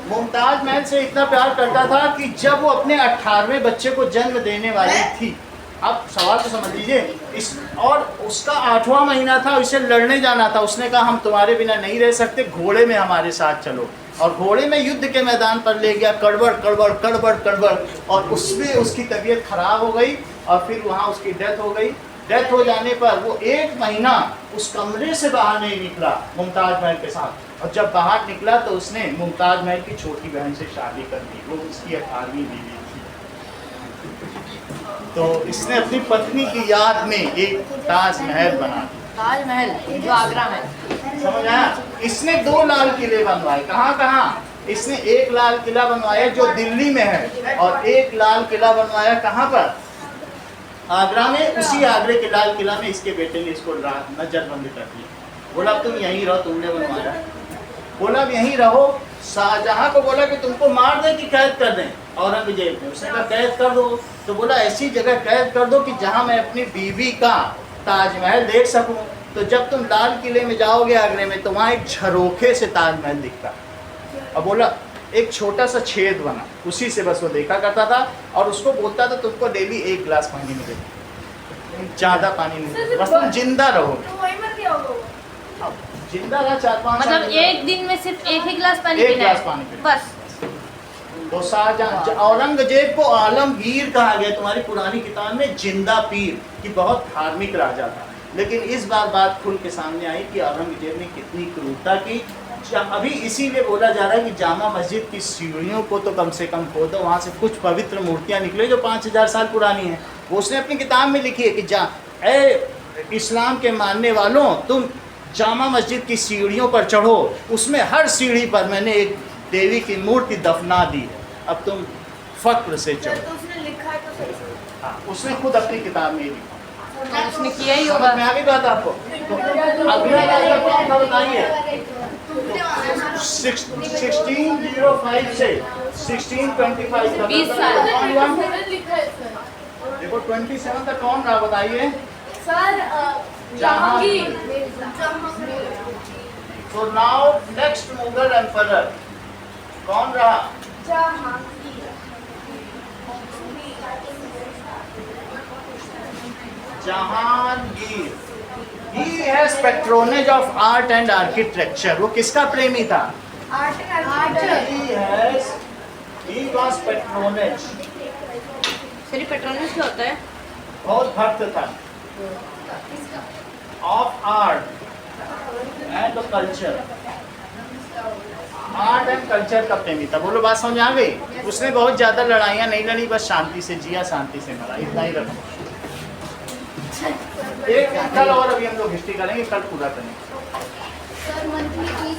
मुमताज महल से इतना प्यार करता था कि जब वो अपने 18वें बच्चे को जन्म देने वाली थी, आप सवाल तो समझ लीजिए, इस और उसका 8वां महीना था, उसे लड़ने जाना था। उसने कहा हम तुम्हारे बिना नहीं रह सकते, घोड़े में हमारे साथ चलो। और घोड़े में युद्ध के मैदान पर ले गया, कड़बड़ कड़बड़ कड़बड़ कड़बड़, और उसमें उसकी तबीयत खराब हो गई और फिर वहाँ उसकी डेथ हो गई। डेथ हो जाने पर वो 1 महीना उस कमरे से बाहर नहीं निकला मुमताज महल के साथ। और जब बाहर निकला तो उसने मुमताज महल की छोटी बहन से शादी कर दी, वो उसकी 18वीं बीवी थी। तो इसने अपनी पत्नी की याद में एक ताजमहल बना दिया। ताजमहल जो आगरा में। समझ आया? इसने 2 लाल किले बनवाए। कहाँ कहाँ? इसने एक लाल किला बनवाया जो दिल्ली में है, और एक लाल किला बनवाया कहाँ पर? आगरा में। उसी आगरे के लाल किला में इसके बेटे ने इसको नजरबंद कर दिया। बोला तुम यहीं रहो, तुमने बनवाया। बोला अब यहीं रहो। शाहजहां को बोला कि तुमको मार दें कि कैद कर दें औरंगजेब ने। उसने कहा कैद कर दो। तो बोला ऐसी जगह कैद कर दो कि जहां मैं अपनी बीवी का ताजमहल देख सकूं। तो जब तुम लाल किले में जाओगे आगरे में, तो वहाँ एक झरोखे से ताजमहल दिखता। अब बोला एक छोटा सा छेद बना, उसी से बस वो देखा करता था, और उसको बोलता था तुमको डेली 1 गिलास पानी मिलेगा, ज़्यादा पानी नहीं, बस तुम जिंदा रहोगे। अब जिंदा रहा 4-5 साल। मतलब एक दिन में सिर्फ 1 ही गिलास पानी 1 पीना गिलास है पानी पीना। बस। तो शाहजहां, औरंगजेब को आलमगीर कहा गया तुम्हारी पुरानी किताब में, जिंदा पीर, कि बहुत धार्मिक राजा था। लेकिन इस बार बात खुल के सामने आई कि औरंगजेब ने कितनी क्रूरता की। अभी इसीलिए बोला जा रहा है कि जामा मस्जिद की सीढ़ियों को तो कम से कम खोदो, वहाँ से कुछ पवित्र मूर्तियाँ निकले जो 5000 साल पुरानी हैं। वो उसने अपनी किताब में लिखी है कि ए इस्लाम के मानने वालों, तुम जामा मस्जिद की सीढ़ियों पर चढ़ो, उसमें हर सीढ़ी पर मैंने एक देवी की मूर्ति दफना दी है, अब तुम फक्र से चढ़ो। उसने लिखा है तो सही से। हाँ, उसने खुद अपनी किताब में लिखा। उसने किया ही समझ होगा। में आ गई बात आपको? तो अगला राजा कौन था बताइए? 1605 से 1625 तक 20 साल। कौन हुआ? मैंने लिखा है सर। देखो 27 तक कौन रहा बताइए? Sir Jahangir. So now next Mughal emperor कौन रहा? Jahangir. He has patronage of art and architecture. वो किसका प्रेमी था? He was patronage. सिर्फ पेट्रोनियस क्या होता है? बहुत भक्त था of art and culture. Art and culture का प्रेमी था। बोलो बात समझ आ गई? उसने बहुत ज्यादा लड़ाइयाँ नहीं लड़ी, बस शांति से जिया, शांति से मरा, इतना ही रखो। एक कल और अभी हम लोग हिस्ट्री करेंगे, कल पूरा करेंगे। Sir monthly fees